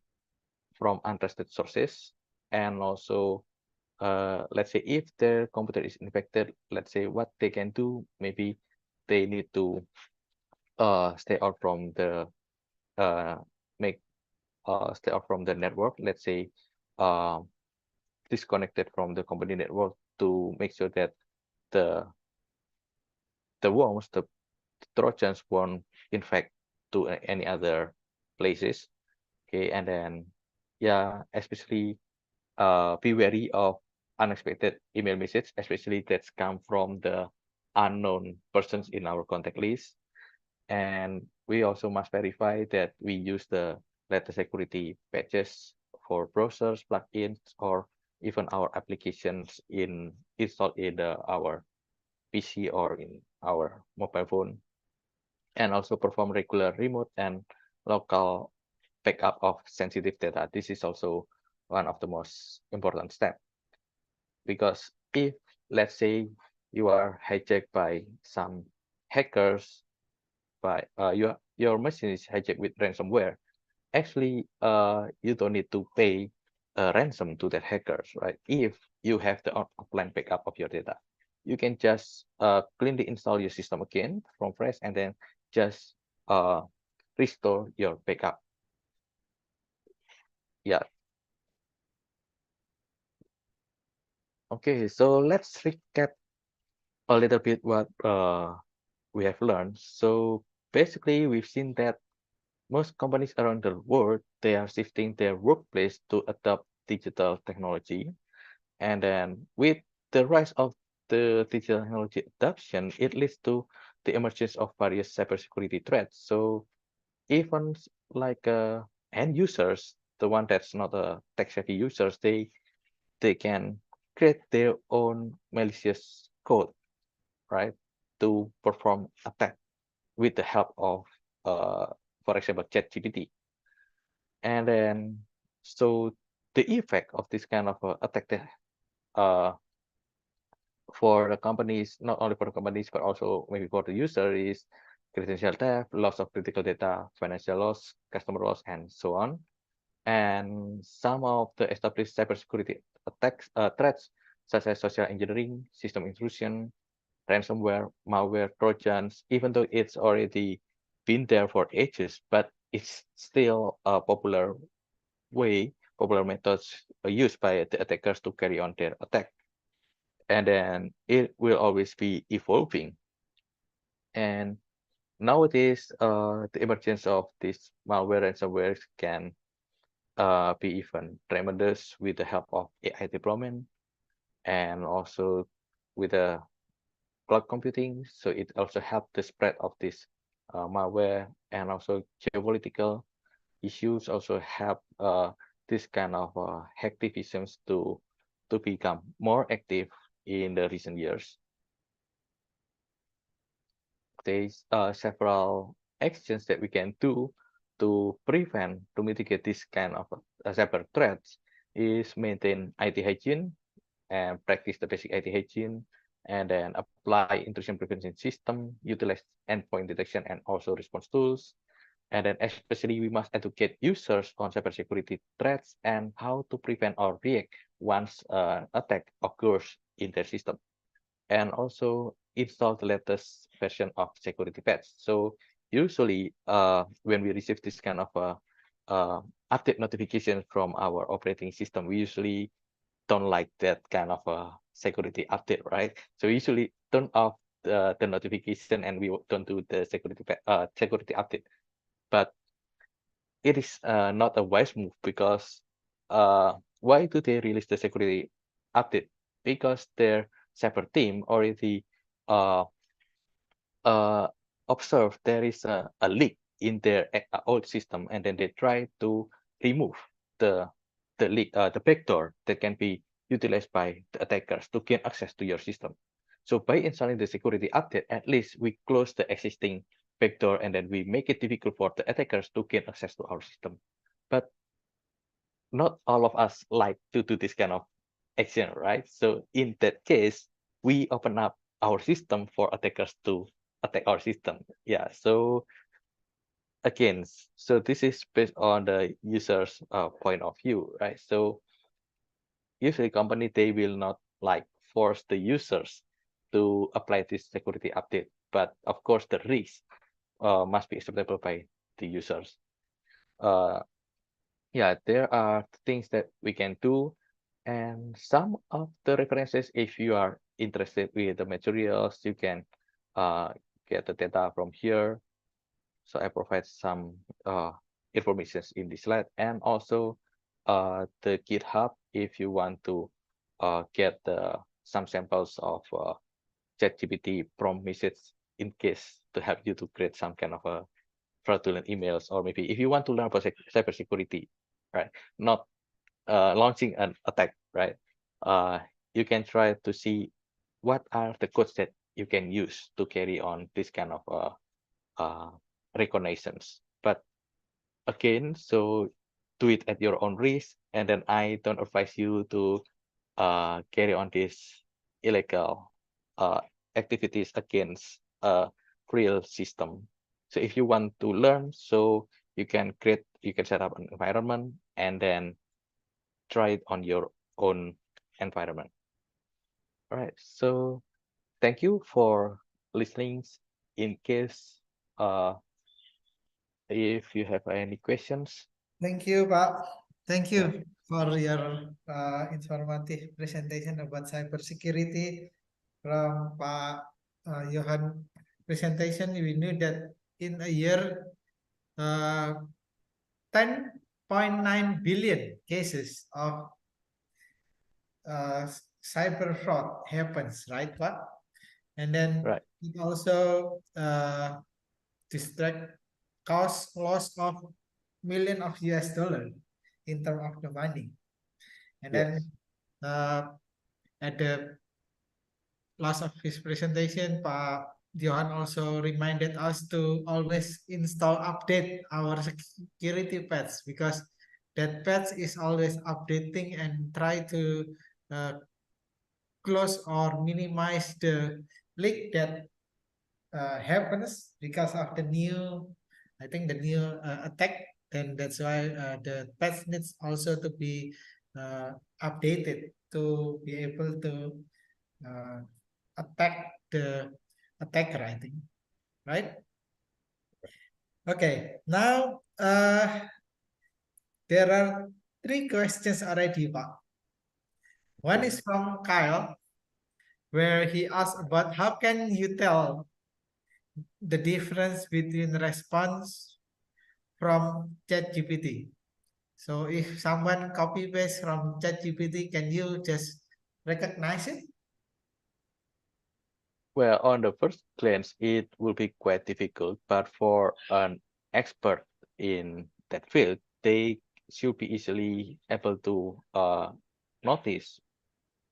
from untrusted sources, and also let's say if their computer is infected, let's say what they can do, maybe they need to stay out from the uh, make stay out from the network, let's say um, disconnected from the company network, to make sure that the worms, the trojans, won't infect to any other places. Okay, and then yeah, especially be wary of unexpected email message, especially that's come from the unknown persons in our contact list. And we also must verify that we use the latest security patches for browsers, plugins, or even our applications installed in our PC or in our mobile phone, and also perform regular remote and local backup of sensitive data. This is also one of the most important steps, because if, let's say, you are hijacked by some hackers, by your machine is hijacked with ransomware, actually you don't need to pay a ransom to that hackers, right? If you have the offline backup of your data, you can just cleanly install your system again from fresh, and then just uh, restore your backup. Yeah. Okay, so let's recap a little bit what we have learned. So basically, we've seen that most companies around the world, they are shifting their workplace to adopt digital technology. And then with the rise of the digital technology adoption, it leads to the emergence of various cybersecurity threats. So even like end users, the one that's not a tech-savvy users, they can create their own malicious code, right, to perform attack with the help of, uh, for example, ChatGPT. And then, so the effect of this kind of attack uh, for the companies, not only for the companies, but also maybe for the user, is credential theft, loss of critical data, financial loss, customer loss, and so on. And some of the established cybersecurity attacks, threats, such as social engineering, system intrusion, ransomware, malware, trojans, even though it's already been there for ages, but it's still a popular methods used by the attackers to carry on their attack. And then it will always be evolving. And nowadays, the emergence of this malware and ransomware can be even tremendous with the help of AI deployment, and also with the cloud computing. So it also helped the spread of this malware, and also geopolitical issues also help this kind of hacktivisms to become more active in the recent years. There's several actions that we can do to prevent, to mitigate this kind of cyber threats, is maintain IT hygiene and practice the basic IT hygiene, and then apply intrusion prevention system, utilize endpoint detection and also response tools. And then especially we must educate users on cybersecurity threats and how to prevent or react once attack occurs in their system. And also install the latest version of security patch. So usually when we receive this kind of update notification from our operating system, we usually don't like that kind of security update, right? So we usually turn off the notification, and we don't do the security update. But it is not a wise move, because why do they release the security update? Because their cyber team already uh, observe there is a leak in their old system, and then they try to remove the leak, the backdoor that can be utilized by the attackers to gain access to your system. So by installing the security update, at least we close the existing backdoor, and then we make it difficult for the attackers to gain access to our system. But not all of us like to do this kind of action, right? So in that case, we open up our system for attackers to attack our system. Yeah. So again, so this is based on the user's point of view, right? So usually company, they will not like force the users to apply this security update, but of course the risk must be acceptable by the users. Uh, yeah, there are things that we can do, and some of the references, if you are interested with the materials, you can uh, get the data from here. So I provide some informations in this slide, and also the GitHub if you want to get some samples of ChatGPT prompt message in case to help you to create some kind of a fraudulent emails, or maybe if you want to learn about cybersecurity, right? Not launching an attack, right? Uh, you can try to see what are the codes that you can use to carry on this kind of uh, reconnaissance. But again, so do it at your own risk, and then I don't advise you to carry on this illegal uh, activities against a real system. So if you want to learn, so you can set up an environment and then try it on your own environment. All right. So thank you for listening. In case if you have any questions. Thank you, Pak. Thank Yeah. you for your informative presentation about cybersecurity from Pak Johan presentation. We knew that in a year, 10.9 billion cases of cyber fraud happens, right, Pak? And then Right. it also distract cost loss of million of US dollar in terms of the money. And Yes. then at the last of his presentation, Pak Johan also reminded us to always install update our security patch, because that patch is always updating and try to uh, close or minimize the leak that happens because of the new, I think the new attack. Then that's why the patch needs also to be updated to be able to uh, attack the attacker, I think, right? Okay, now there are three questions already, Pak. One Okay. is from Kyle, where he asked about how can you tell the difference between response from ChatGPT. So if someone copy paste from ChatGPT, can you just recognize it? Well, on the first glance, it will be quite difficult, but for an expert in that field, they should be easily able to notice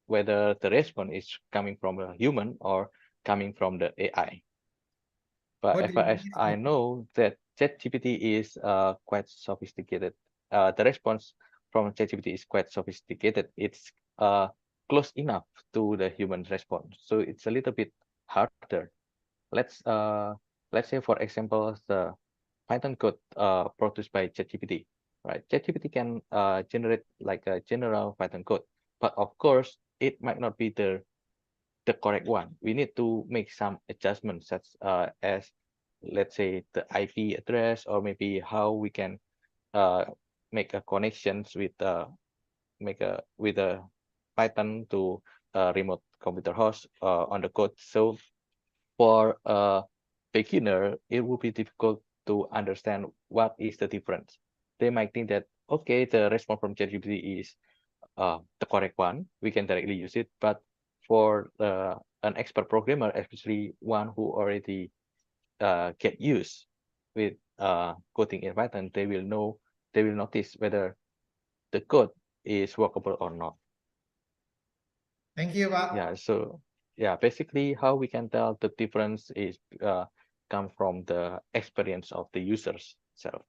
whether the response is coming from a human or coming from the AI. But What as do far you as mean? I know, that ChatGPT is quite sophisticated. The response from ChatGPT is quite sophisticated. It's close enough to the human response, so it's a little bit harder. Let's uh, let's say, for example, the Python code produced by ChatGPT, right? ChatGPT can generate like a general Python code, but of course, it might not be the correct one. We need to make some adjustments, such as, let's say, the IP address, or maybe how we can uh, make a connections with a Python to a remote computer host on the code. So for a beginner, it will be difficult to understand what is the difference. They might think that, okay, the response from ChatGPT is the correct one, we can directly use it. But for an expert programmer, especially one who already get used with coding in Python, they will notice whether the code is workable or not. Thank you, Pak. Yeah, so yeah, basically how we can tell the difference is come from the experience of the users itself.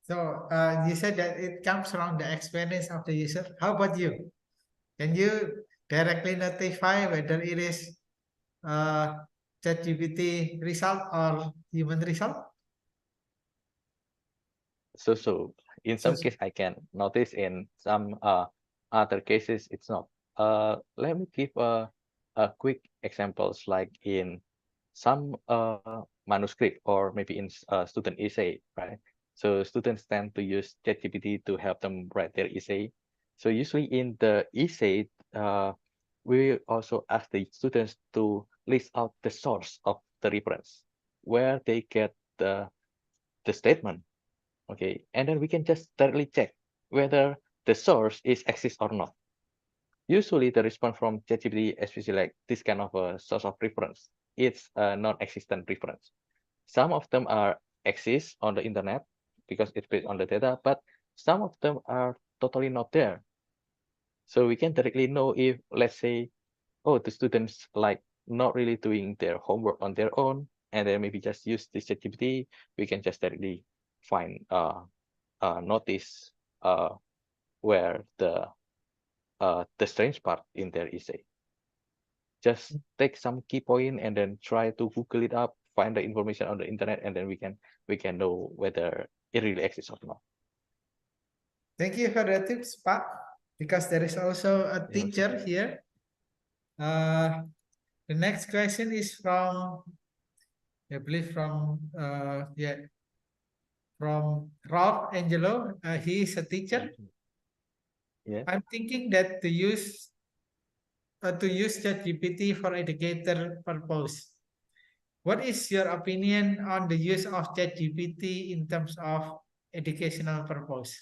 So you said that it comes from the experience of the user. How about you? Can you directly notify whether it is uh, ChatGPT result or human result? So in So, some case I can notice, in some other cases it's not. Let me give a quick examples, like in some manuscript, or maybe in student essay, right? So students tend to use ChatGPT to help them write their essay. So usually in the essay, we also ask the students to list out the source of the reference, where they get the statement. Okay, and then we can just directly check whether the source is exist or not. Usually the response from ChatGPT, especially like this kind of a source of reference, it's a non-existent reference. Some of them are exist on the internet because it's based on the data, but some of them are totally not there. So we can directly know if, let's say, oh, the students like not really doing their homework on their own, and then maybe just use this ChatGPT, we can just directly find notice where the strange part in there is a just take some key point and then try to Google it up, find the information on the internet, and then we can know whether it really exists or not. Thank you for the tips, Pak. Because there is also a You're welcome. teacher here. The next question is from, I believe from Ralph Angelo. He is a teacher. Yeah. I'm thinking that to use ChatGPT for educator purpose. What is your opinion on the use of ChatGPT in terms of educational purpose?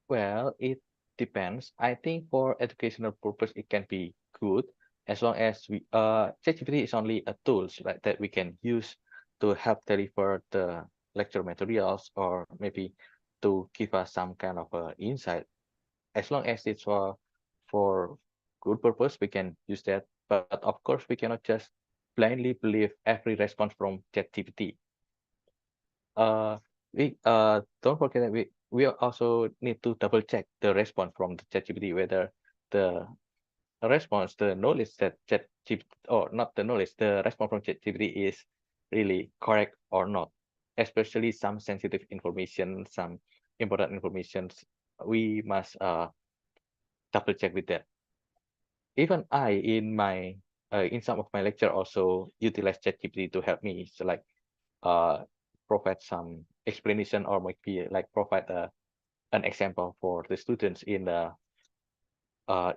Well, it depends. I think for educational purpose, it can be good as long as we ChatGPT is only a tools right that we can use to help deliver the lecture materials or maybe to give us some kind of insight. As long as it's for good purpose, we can use that. But of course, we cannot just blindly believe every response from ChatGPT. We don't forget that we also need to double check the response from the ChatGPT whether the response, the knowledge that ChatGPT or not the knowledge, the response from ChatGPT is really correct or not. Especially some sensitive information, some important information, we must double check with that. Even I in some of my lecture also utilize ChatGPT to help me. So like provide some explanation or maybe like provide an example for the students in the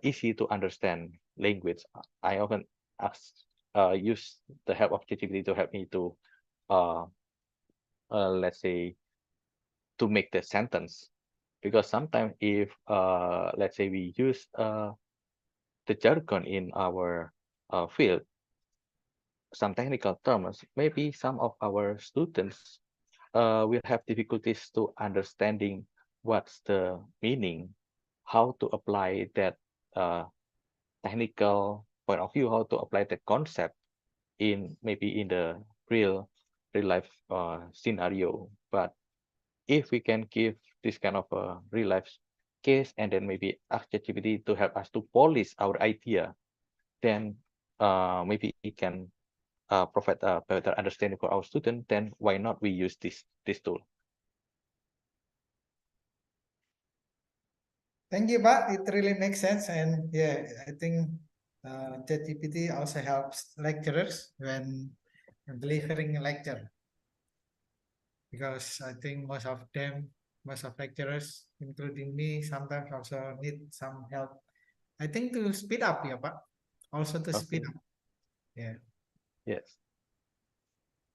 easy to understand language. I often ask use the help of ChatGPT to help me to uh, let's say to make the sentence, because sometimes if let's say we use the jargon in our field, some technical terms, maybe some of our students will have difficulties to understanding what's the meaning, how to apply that uh, technical point of view, how to apply the concept in maybe in the real life scenario. But if we can give this kind of a real life case and then maybe ask ChatGPT to help us to polish our idea, then maybe it can provide a better understanding for our student. Then why not we use this tool? Thank you, Pak. It really makes sense. And yeah, I think ChatGPT also helps lecturers when delivering a lecture. Because I think most of lecturers, including me, sometimes also need some help. I think to speed up, yeah, Pak. Also to speed Okay. up. Yeah. Yes.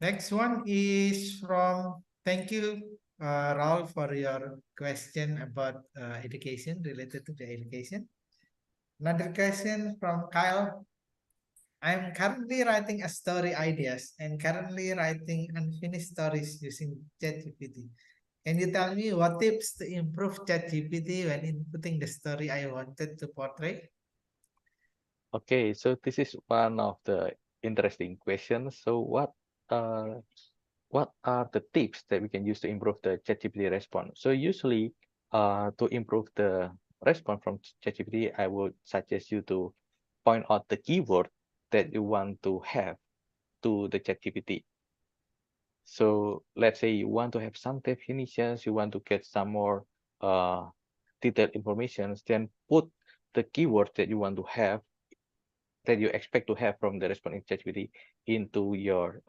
Next one is from, thank you, Raul, for your question about education, related to the education. Another question from Kyle. I'm currently writing a story ideas and currently writing unfinished stories using ChatGPT. Can you tell me what tips to improve ChatGPT when inputting the story I wanted to portray? Okay, so this is one of the interesting questions. So what are the tips that we can use to improve the ChatGPT response? So usually to improve the response from ChatGPT, I would suggest you to point out the keyword that you want to have to the ChatGPT. So let's say you want to have some definitions, you want to get some more uh, detailed information, then put the keywords that you want to have, that you expect to have from the response in ChatGPT into your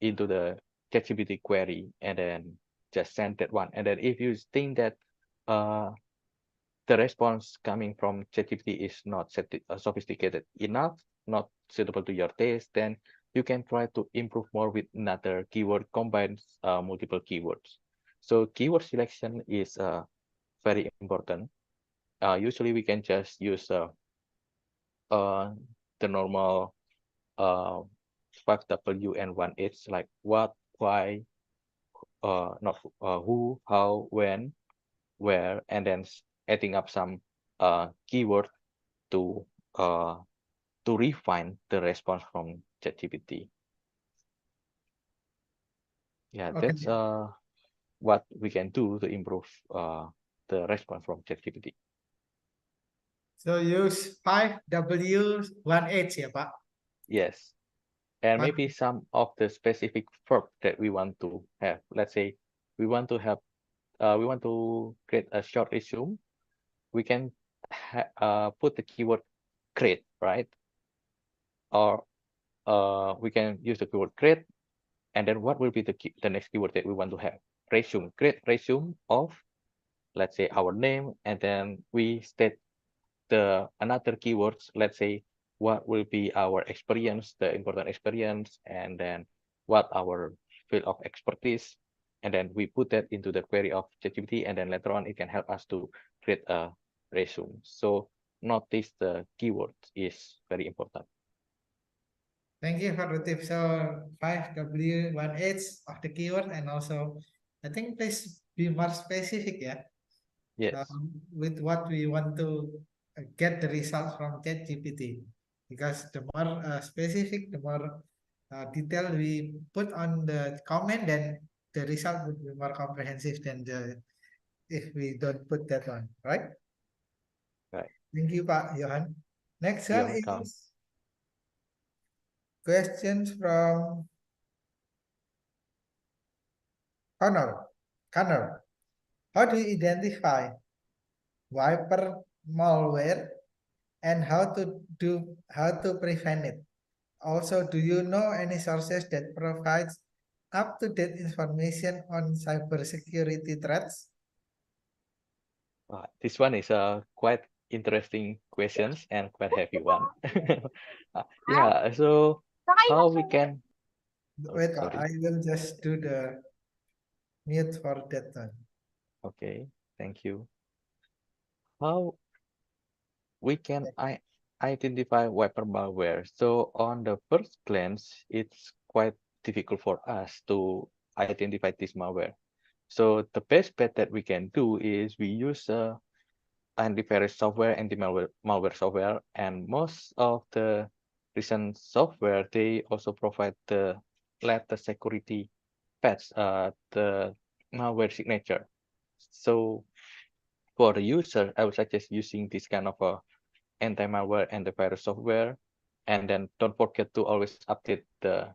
into the ChatGPT query, and then just send that one. And then if you think that uh, the response coming from ChatGPT is not sophisticated enough, not suitable to your taste, then you can try to improve more with another keyword, combines multiple keywords. So keyword selection is very important. usually we can just use the normal 5W and 1H, like what, why, not who, how, when, where, and then adding up some keyword to uh, refine the response from ChatGPT. Yeah, Okay. that's what we can do to improve the response from ChatGPT. So use 5W 1H ya Pak. Yes, and Five- maybe some of the specific verb that we want to have. Let's say we want to have we want to create a short resume. We can put the keyword create, right? Or we can use the keyword create, and then what will be the next keyword that we want to have? Resume, create resume of, let's say, our name, and then we state the another keywords. Let's say what will be our experience, the important experience, and then what our field of expertise, and then we put that into the query of ChatGPT, and then later on it can help us to create a resume. So notice the keywords is very important. Thank you for the tip. So 5W 1H of the keyword, and also I think please be more specific ya. Yes, With what we want to get the results from ChatGPT, because the more specific, the more detail we put on the comment, then the result would be more comprehensive than the if we don't put that one, right? right. Thank you, Pak Johan. Next You're one welcome. is questions from Connor. Connor, how do you identify wiper malware and how to prevent it? Also, do you know any sources that provides up-to-date information on cybersecurity threats? This one is a quite interesting questions and quite heavy one. Yeah, so how we can, oh, Wait, I sorry. will just do the mute for that one. Okay, thank you. How we can identify wiper malware? So on the first glance, it's quite difficult for us to identify this malware. So the best bet that we can do is we use antivirus software, anti-malware software, and most of the recent software, they also provide the latest security patch, the malware signature. So for the user, I would suggest using this kind of a anti-malware antivirus software, and then don't forget to always update the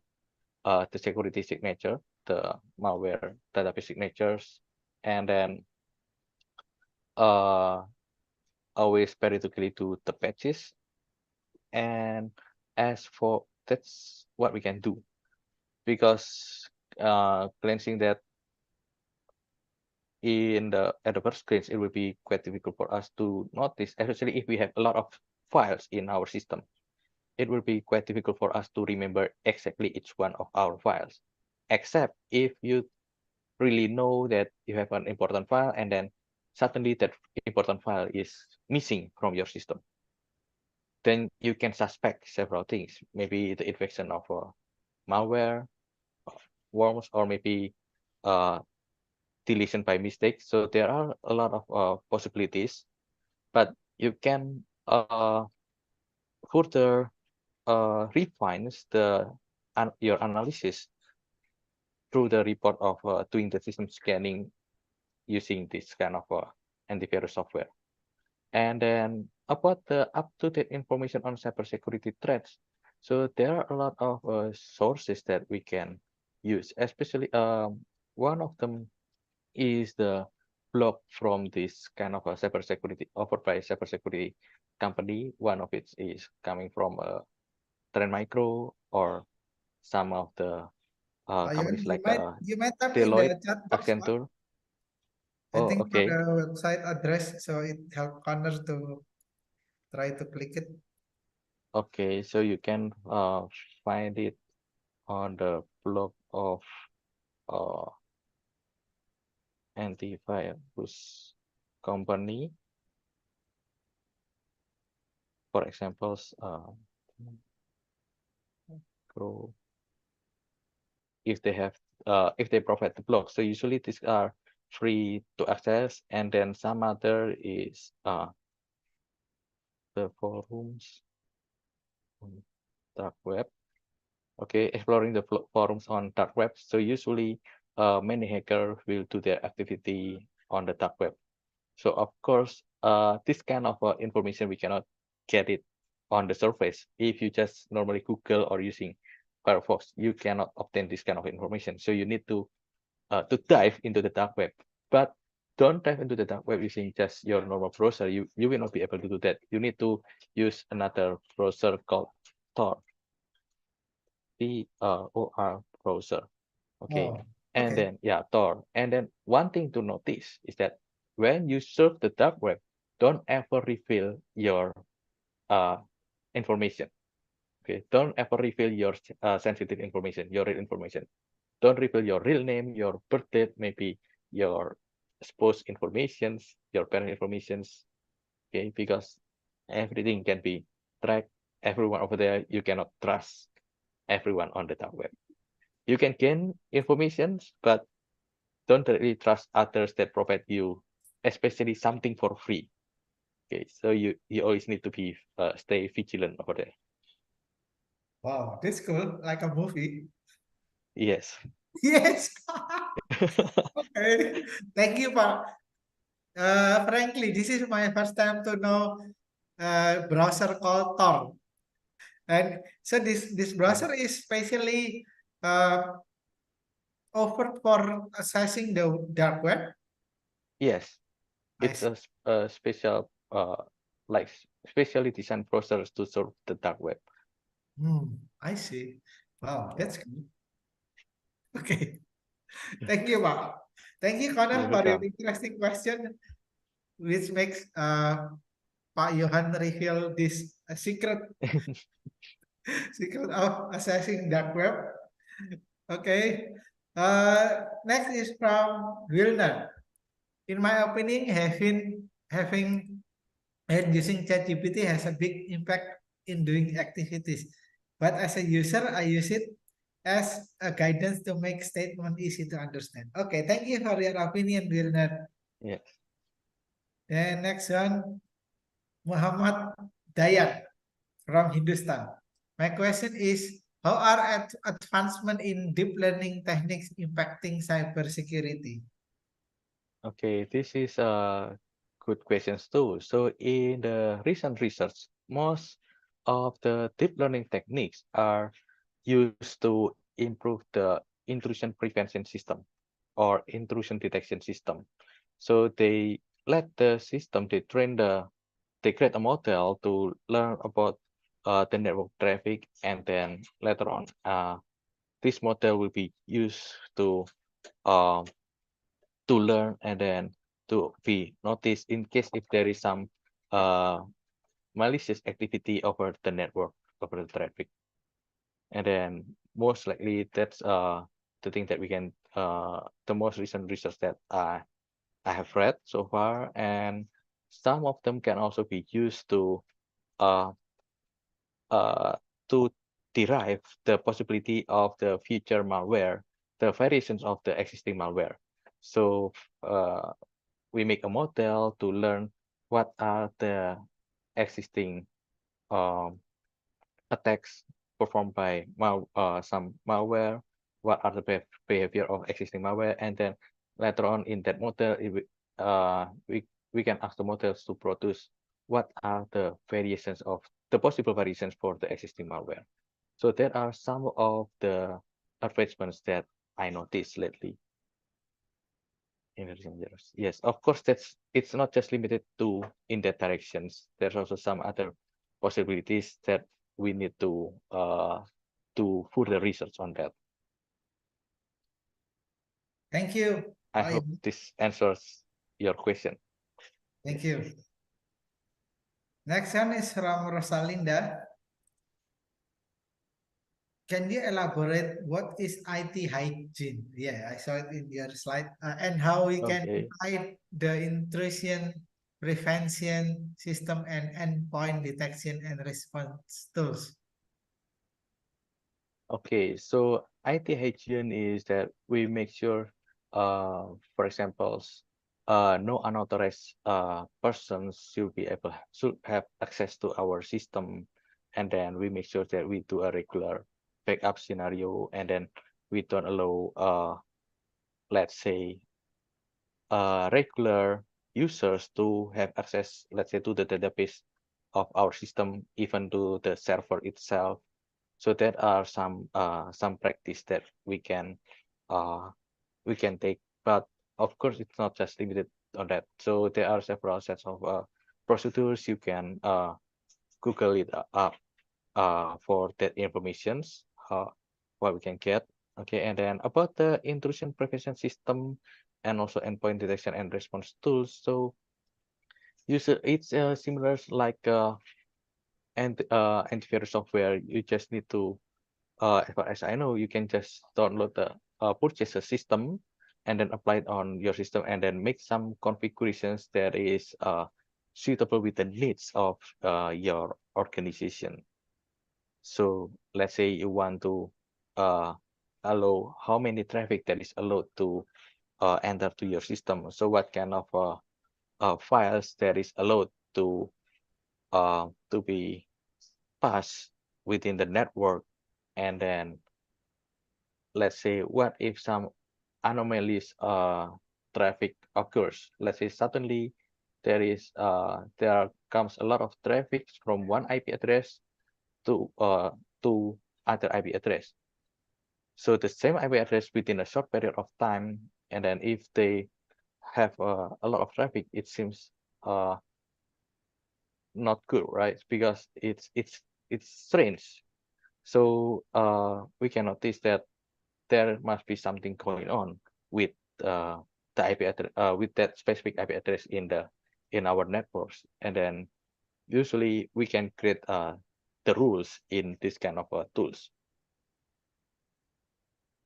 security signature, the malware database signatures, and then uh, always periodically do the patches. And as for that's what we can do, because cleansing that in the at the first screens, it will be quite difficult for us to notice, especially if we have a lot of files in our system. It will be quite difficult for us to remember exactly each one of our files, except if you really know that you have an important file and then suddenly that important file is missing from your system. Then you can suspect several things, maybe the infection of malware, worms, or maybe uh, deletion by mistake. So there are a lot of possibilities, but you can further refines your analysis through the report of doing the system scanning using this kind of antivirus software. And then about the up-to-date information on cybersecurity threats, so there are a lot of sources that we can use, especially one of them is the blog from this kind of a cybersecurity offered by cybersecurity company. One of it is coming from Trend Micro or some of the companies like You might type in the Deloitte, chat box, Pak. Accenture. I Oh, think for okay. the website address, so it help Connor to try to click it. Okay, so you can find it on the blog of uh, antivirus company. For examples, grow if they have if they provide the blog. So usually these are free to access, and then some other is the forums on dark web. Okay, exploring the forums on dark web. So usually many hackers will do their activity on the dark web. So of course, this kind of information we cannot get it on the surface. If you just normally Google or using Firefox, you cannot obtain this kind of information. So you need to dive into the dark web. But don't dive into the dark web using just your normal browser. You will not be able to do that. You need to use another browser called Tor, Tor browser. Okay, Oh, and okay. then yeah, Tor. And then one thing to notice is that when you surf the dark web, don't ever reveal your uh, information. Okay, don't ever reveal your sensitive information, your real information. Don't reveal your real name, your birth date, maybe your spouse informations, your parent informations. Okay, because everything can be tracked. Everyone over there, you cannot trust everyone on the dark web. You can gain informations, but don't really trust others that provide you, especially something for free. Okay, so you always need to be stay vigilant over there. Wow, that's cool. Like a movie. Yes. Yes. Okay. Thank you, Pak. Frankly, this is my first time to know browser called Tor. And so this browser is specially uh, offered for accessing the dark web. Yes, I it's see. a special like specially designed browsers to serve the dark web. I see. Wow, Yeah. that's good. Okay. Thank you, Pak. Thank you, Connor, You're for your welcome. interesting question, which makes Pak Johan reveal this secret of accessing dark web. Okay. Next is from Wilner. In my opinion, having and using ChatGPT has a big impact in doing activities. But as a user, I use it as a guidance to make statement easy to understand. Okay, thank you for your opinion, Wilner. Yes. Then next one, Muhammad Dayat from Hindustan. My question is, how are advancement in deep learning techniques impacting cybersecurity? Okay, this is a good questions too. So in the recent research, most of the deep learning techniques are used to improve the intrusion prevention system or intrusion detection system. So they let the system, they create a model to learn about the network traffic, and then later on, this model will be used um, to learn and then to be noticed in case if there is some uh, malicious activity over the network, over the traffic. And then most likely that's the thing that we can the most recent research that I have read so far, and some of them can also be used uh, uh, to derive the possibility of the future malware, the variations of the existing malware. So we make a model to learn what are the existing um, attacks performed by some malware, what are the behavior of existing malware, and then later on in that model, we can ask the models to produce what are the variations of the possible variations for the existing malware. So there are some of the advancements that I noticed lately in recent years. Yes, of course, it's not just limited to in that directions. There's also some other possibilities that we need to do further research on that. Thank you. I hope this answers your question. Thank Yes. you. Next one is from Rosalinda. Can you elaborate what is IT hygiene? Yeah, I saw it in your slide. And how we can Okay. hide the intrusion prevention system and endpoint detection and response tools. Okay, so IT hygiene is that we make sure, for example, no unauthorized persons should have access to our system, and then we make sure that we do a regular backup scenario, and then we don't allow, let's say, regular users to have access, let's say, to the database of our system, even to the server itself. So there are some practice that uh, we can take, but of course it's not just limited on that. So there are several sets of procedures you can Google it up for that informations what we can get. Okay, and then about the intrusion prevention system and also endpoint detection and response tools. So user it's similar like antivirus software. You just need to as far as I know, you can just download the purchase a system and then apply it on your system and then make some configurations that is suitable with the needs of your organization. So let's say you want to uh, allow how many traffic that is allowed to enter to your system. So what kind of files that is allowed to be passed within the network, and then let's say what if some anomalies traffic occurs. Let's say suddenly there comes a lot of traffic from one IP address to other IP address. So the same IP address within a short period of time, and then if they have a lot of traffic, it seems uh, not good, right? Because it's strange. So we can notice that there must be something going on with the IP address, with that specific IP address in our networks, and then usually we can create the rules in this kind of tools.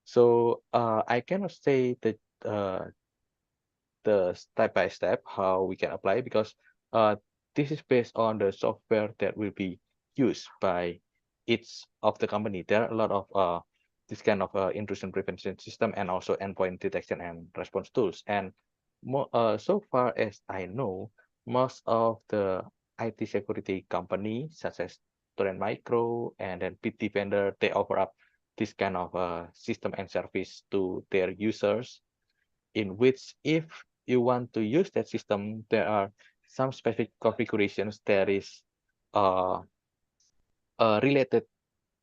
So I cannot say that the step by step how we can apply, because this is based on the software that will be used by each of the company. There are a lot of this kind of intrusion prevention system and also endpoint detection and response tools. And so far as I know, most of the IT security companies such as Torrent Micro and then Bitdefender, they offer up this kind of system and service to their users, in which if you want to use that system, there are some specific configurations that is uh, related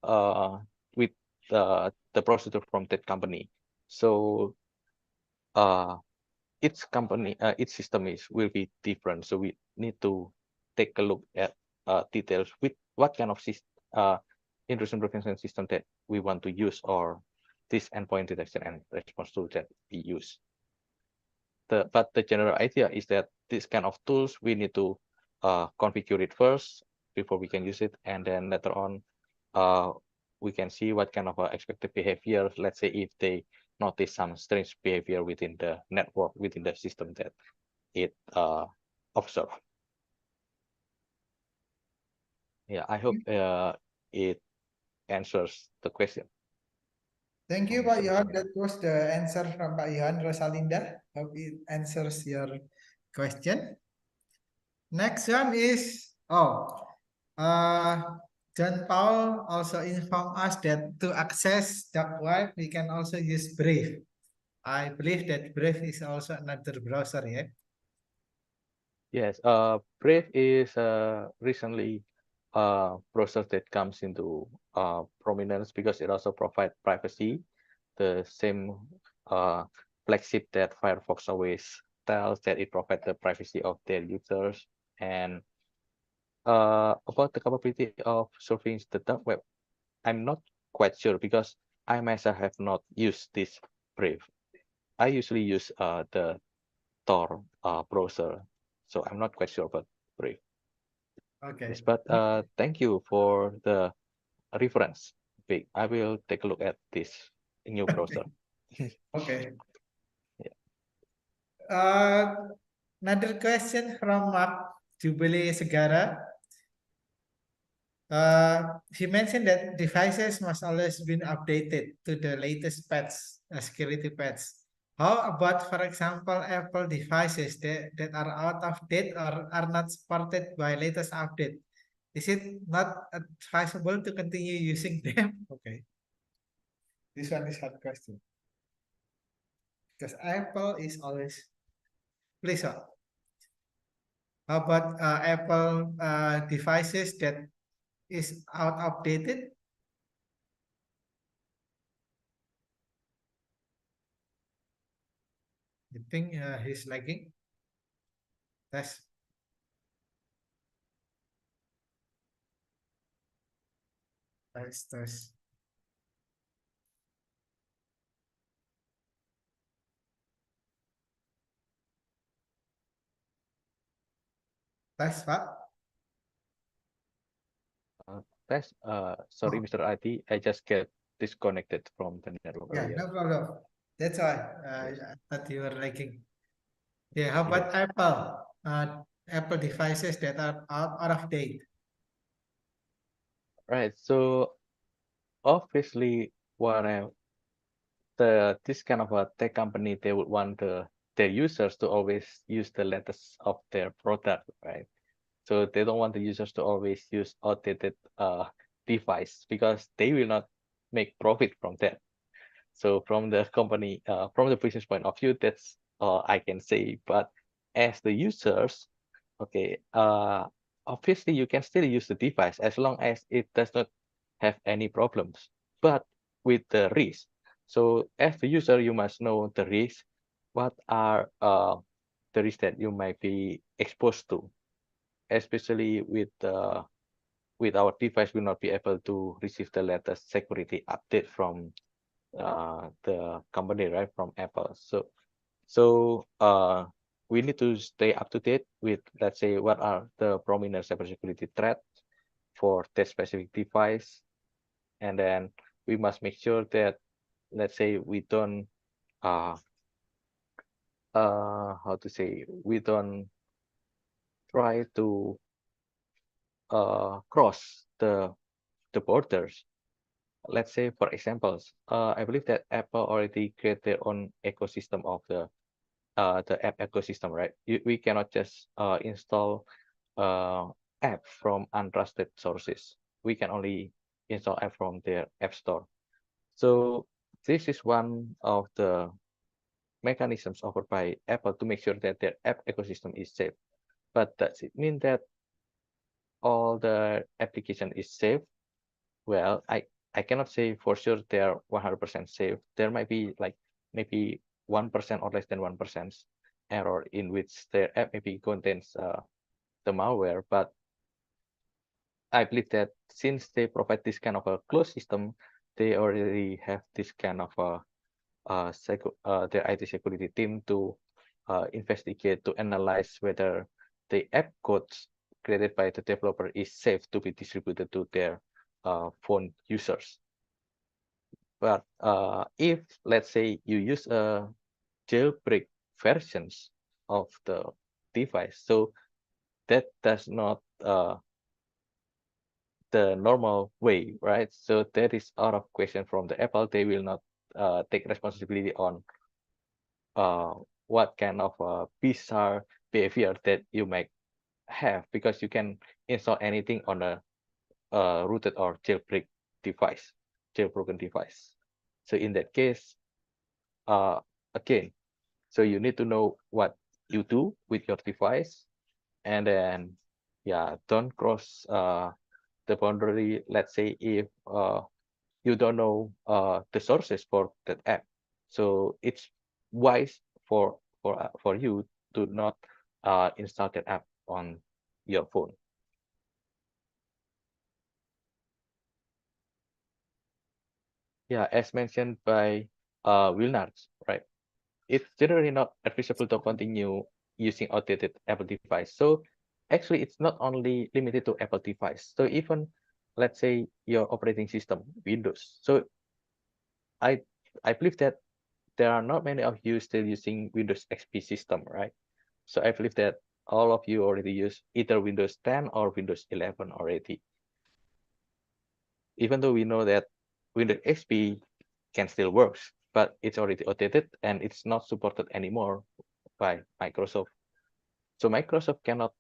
uh, with the procedure from that company. So uh, each system will be different. So we need to take a look at details with what kind of intrusion prevention system that we want to use, or this endpoint detection and response tool that we use. But the general idea is that this kind of tools, we need to configure it first before we can use it, and then later on uh, we can see what kind of expected behavior. Let's say if they notice some strange behavior within the network, within the system that it observe. Yeah, I hope it answers the question. Thank you, Pak Johan. That was the answer from Pak Johan. Rosalinda, hope it answers your question. Next one is, John Paul also informed us that to access dark web, we can also use Brave. I believe that Brave is also another browser, yeah? Yes, Brave is recently browser that comes into prominence because it also provides privacy, the same flagship that Firefox always tells that it provides the privacy of their users. And about the capability of surfing the dark web, I'm not quite sure because I myself have not used this Brave. I usually use the Tor browser, so I'm not quite sure about Brave. Okay. Yes, but thank you for the reference. Big. I will take a look at this new browser. Okay. Yeah. Another question from Mark Jubilee Segara. He mentioned that devices must always be updated to the latest patch, security patch. How about, for example, Apple devices that are out of date or are not supported by latest update? Is it not advisable to continue using them? Okay, this one is hard question because Apple is always. Please, how about Apple devices that is out of dated? You think he's lagging? Test. Test, test. Test, Pak. Sorry, Oh, Mr. IT, I just get disconnected from the network yeah, earlier. no problem. That's why Yes. I thought you were lagging. Yeah, how Yes. about Apple? Apple devices that are out of date. Right. So obviously, what I this kind of a tech company, they would want their users to always use the latest of their product, right? So they don't want the users to always use outdated device because they will not make profit from that. So from the company, from the business point of view, that's all I can say. But as the users, okay, obviously you can still use the device as long as it does not have any problems, but with the risk. So as the user, you must know the risk. What are the risks that you might be exposed to, especially with our device will not be able to receive the latest security update from the company, right, from Apple. So we need to stay up to date with, let's say, what are the prominent cybersecurity threats for that specific device, and then we must make sure that, let's say, we don't how to say, we don't try to cross the borders. Let's say, for examples, I believe that Apple already create their own ecosystem of the app ecosystem, right? We cannot just install app from untrusted sources. We can only install app from their app store. So this is one of the mechanisms offered by Apple to make sure that their app ecosystem is safe. But does it mean that all the application is safe? Well, I cannot say for sure they are 100% safe. There might be like maybe 1% or less than 1% error in which their app maybe contains the malware. But I believe that since they provide this kind of a closed system, they already have this kind of their IT security team to investigate, to analyze whether the app codes created by the developer is safe to be distributed to their phone users. But if, let's say, you use a jailbreak versions of the device, so that does not the normal way, right? So that is out of question from the Apple. They will not take responsibility on what kind of bizarre behavior that you might have, because you can install anything on a rooted or jailbroken device. So in that case, again, so you need to know what you do with your device, and then, yeah, don't cross the boundary. Let's say if you don't know the sources for that app, so it's wise for you to not install that app on your phone. Yeah, as mentioned by Wilnards, right? It's generally not advisable to continue using outdated Apple device. So actually, it's not only limited to Apple device. So even, let's say, your operating system, Windows. So I I believe that there are not many of you still using Windows XP system, right? So I believe that all of you already use either Windows 10 or Windows 11 already. Even though we know that Windows XP can still works, but it's already outdated and it's not supported anymore by Microsoft. So Microsoft cannot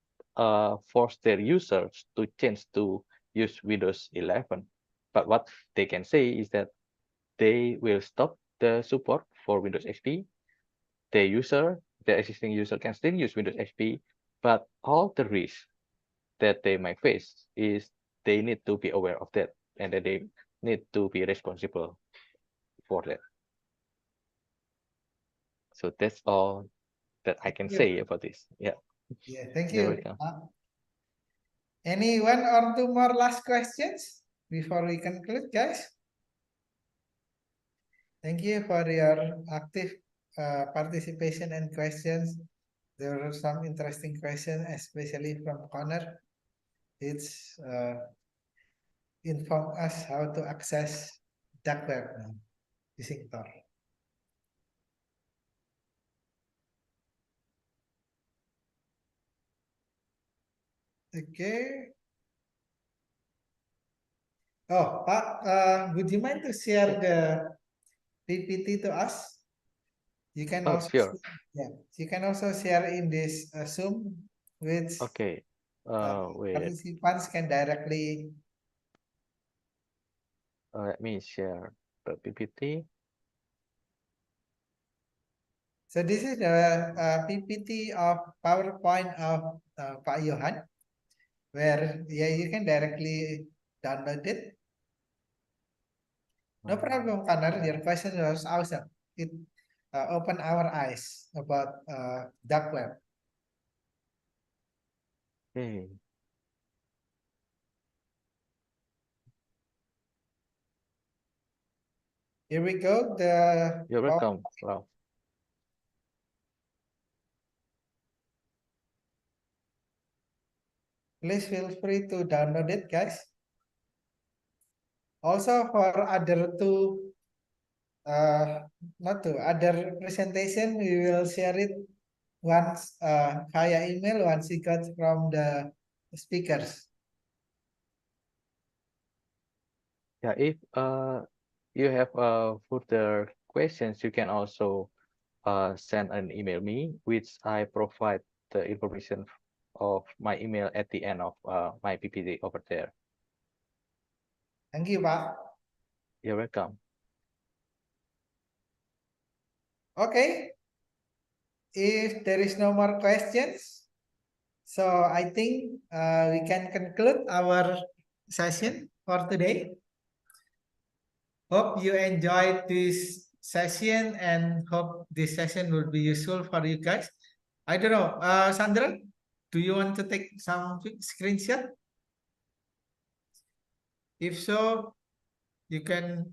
force their users to change to use Windows 11. But what they can say is that they will stop the support for Windows XP. The existing user can still use Windows XP, but all the risks that they might face is they need to be aware of that and that they need to be responsible for that. So that's all that I can say about this. Yeah. Yeah, thank You're you. welcome. Any one or two more last questions before we conclude, guys? Thank you for your active participation and questions. There were some interesting questions, especially from Connor. It's inform us how to access dark web now using Tor. Okay. Oh, Pak, would you mind to share the PPT to us? You can Oh, also, sure. yeah, you can also share in this Zoom, which Okay. Wait. participants can directly. Let me share the PPT. So this is the PPT of PowerPoint of Pak Johan, where you can directly download it. No problem, Connor. Your question was awesome. It opened our eyes about dark web. Okay. Here we go. The You're welcome. Wow. Please feel free to download it, guys. Also for other two, not two, other presentation, we will share it once via email once we got from the speakers. Yeah, if you have further questions, you can also send an email me, which I provide the information of my email at the end of my PPT over there. Thank you, Pak. You're welcome. Okay. If there is no more questions, so I think we can conclude our session for today. Hope you enjoyed this session and hope this session will be useful for you guys. I don't know, Sandra, do you want to take some screenshot? If so, you can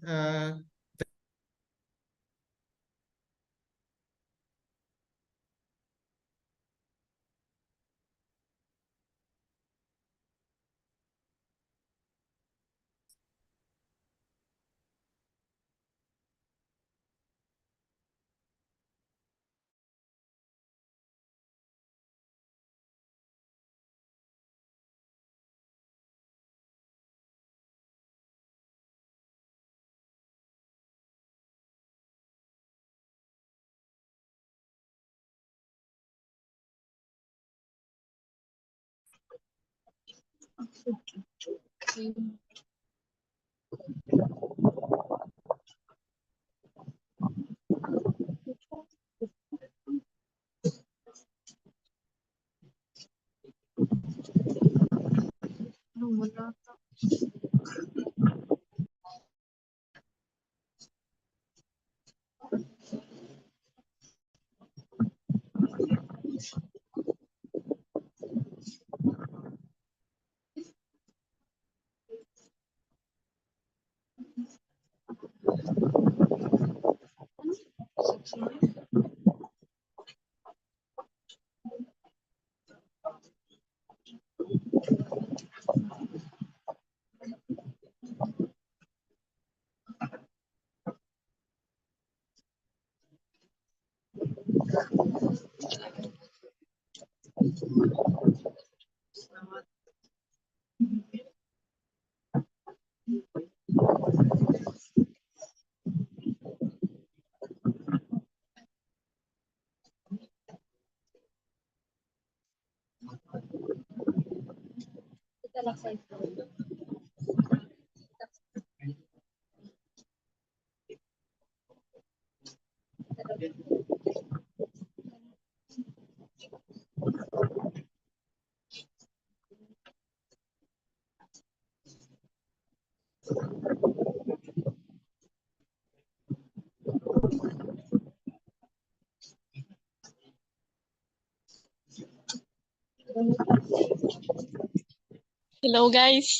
Hello, guys.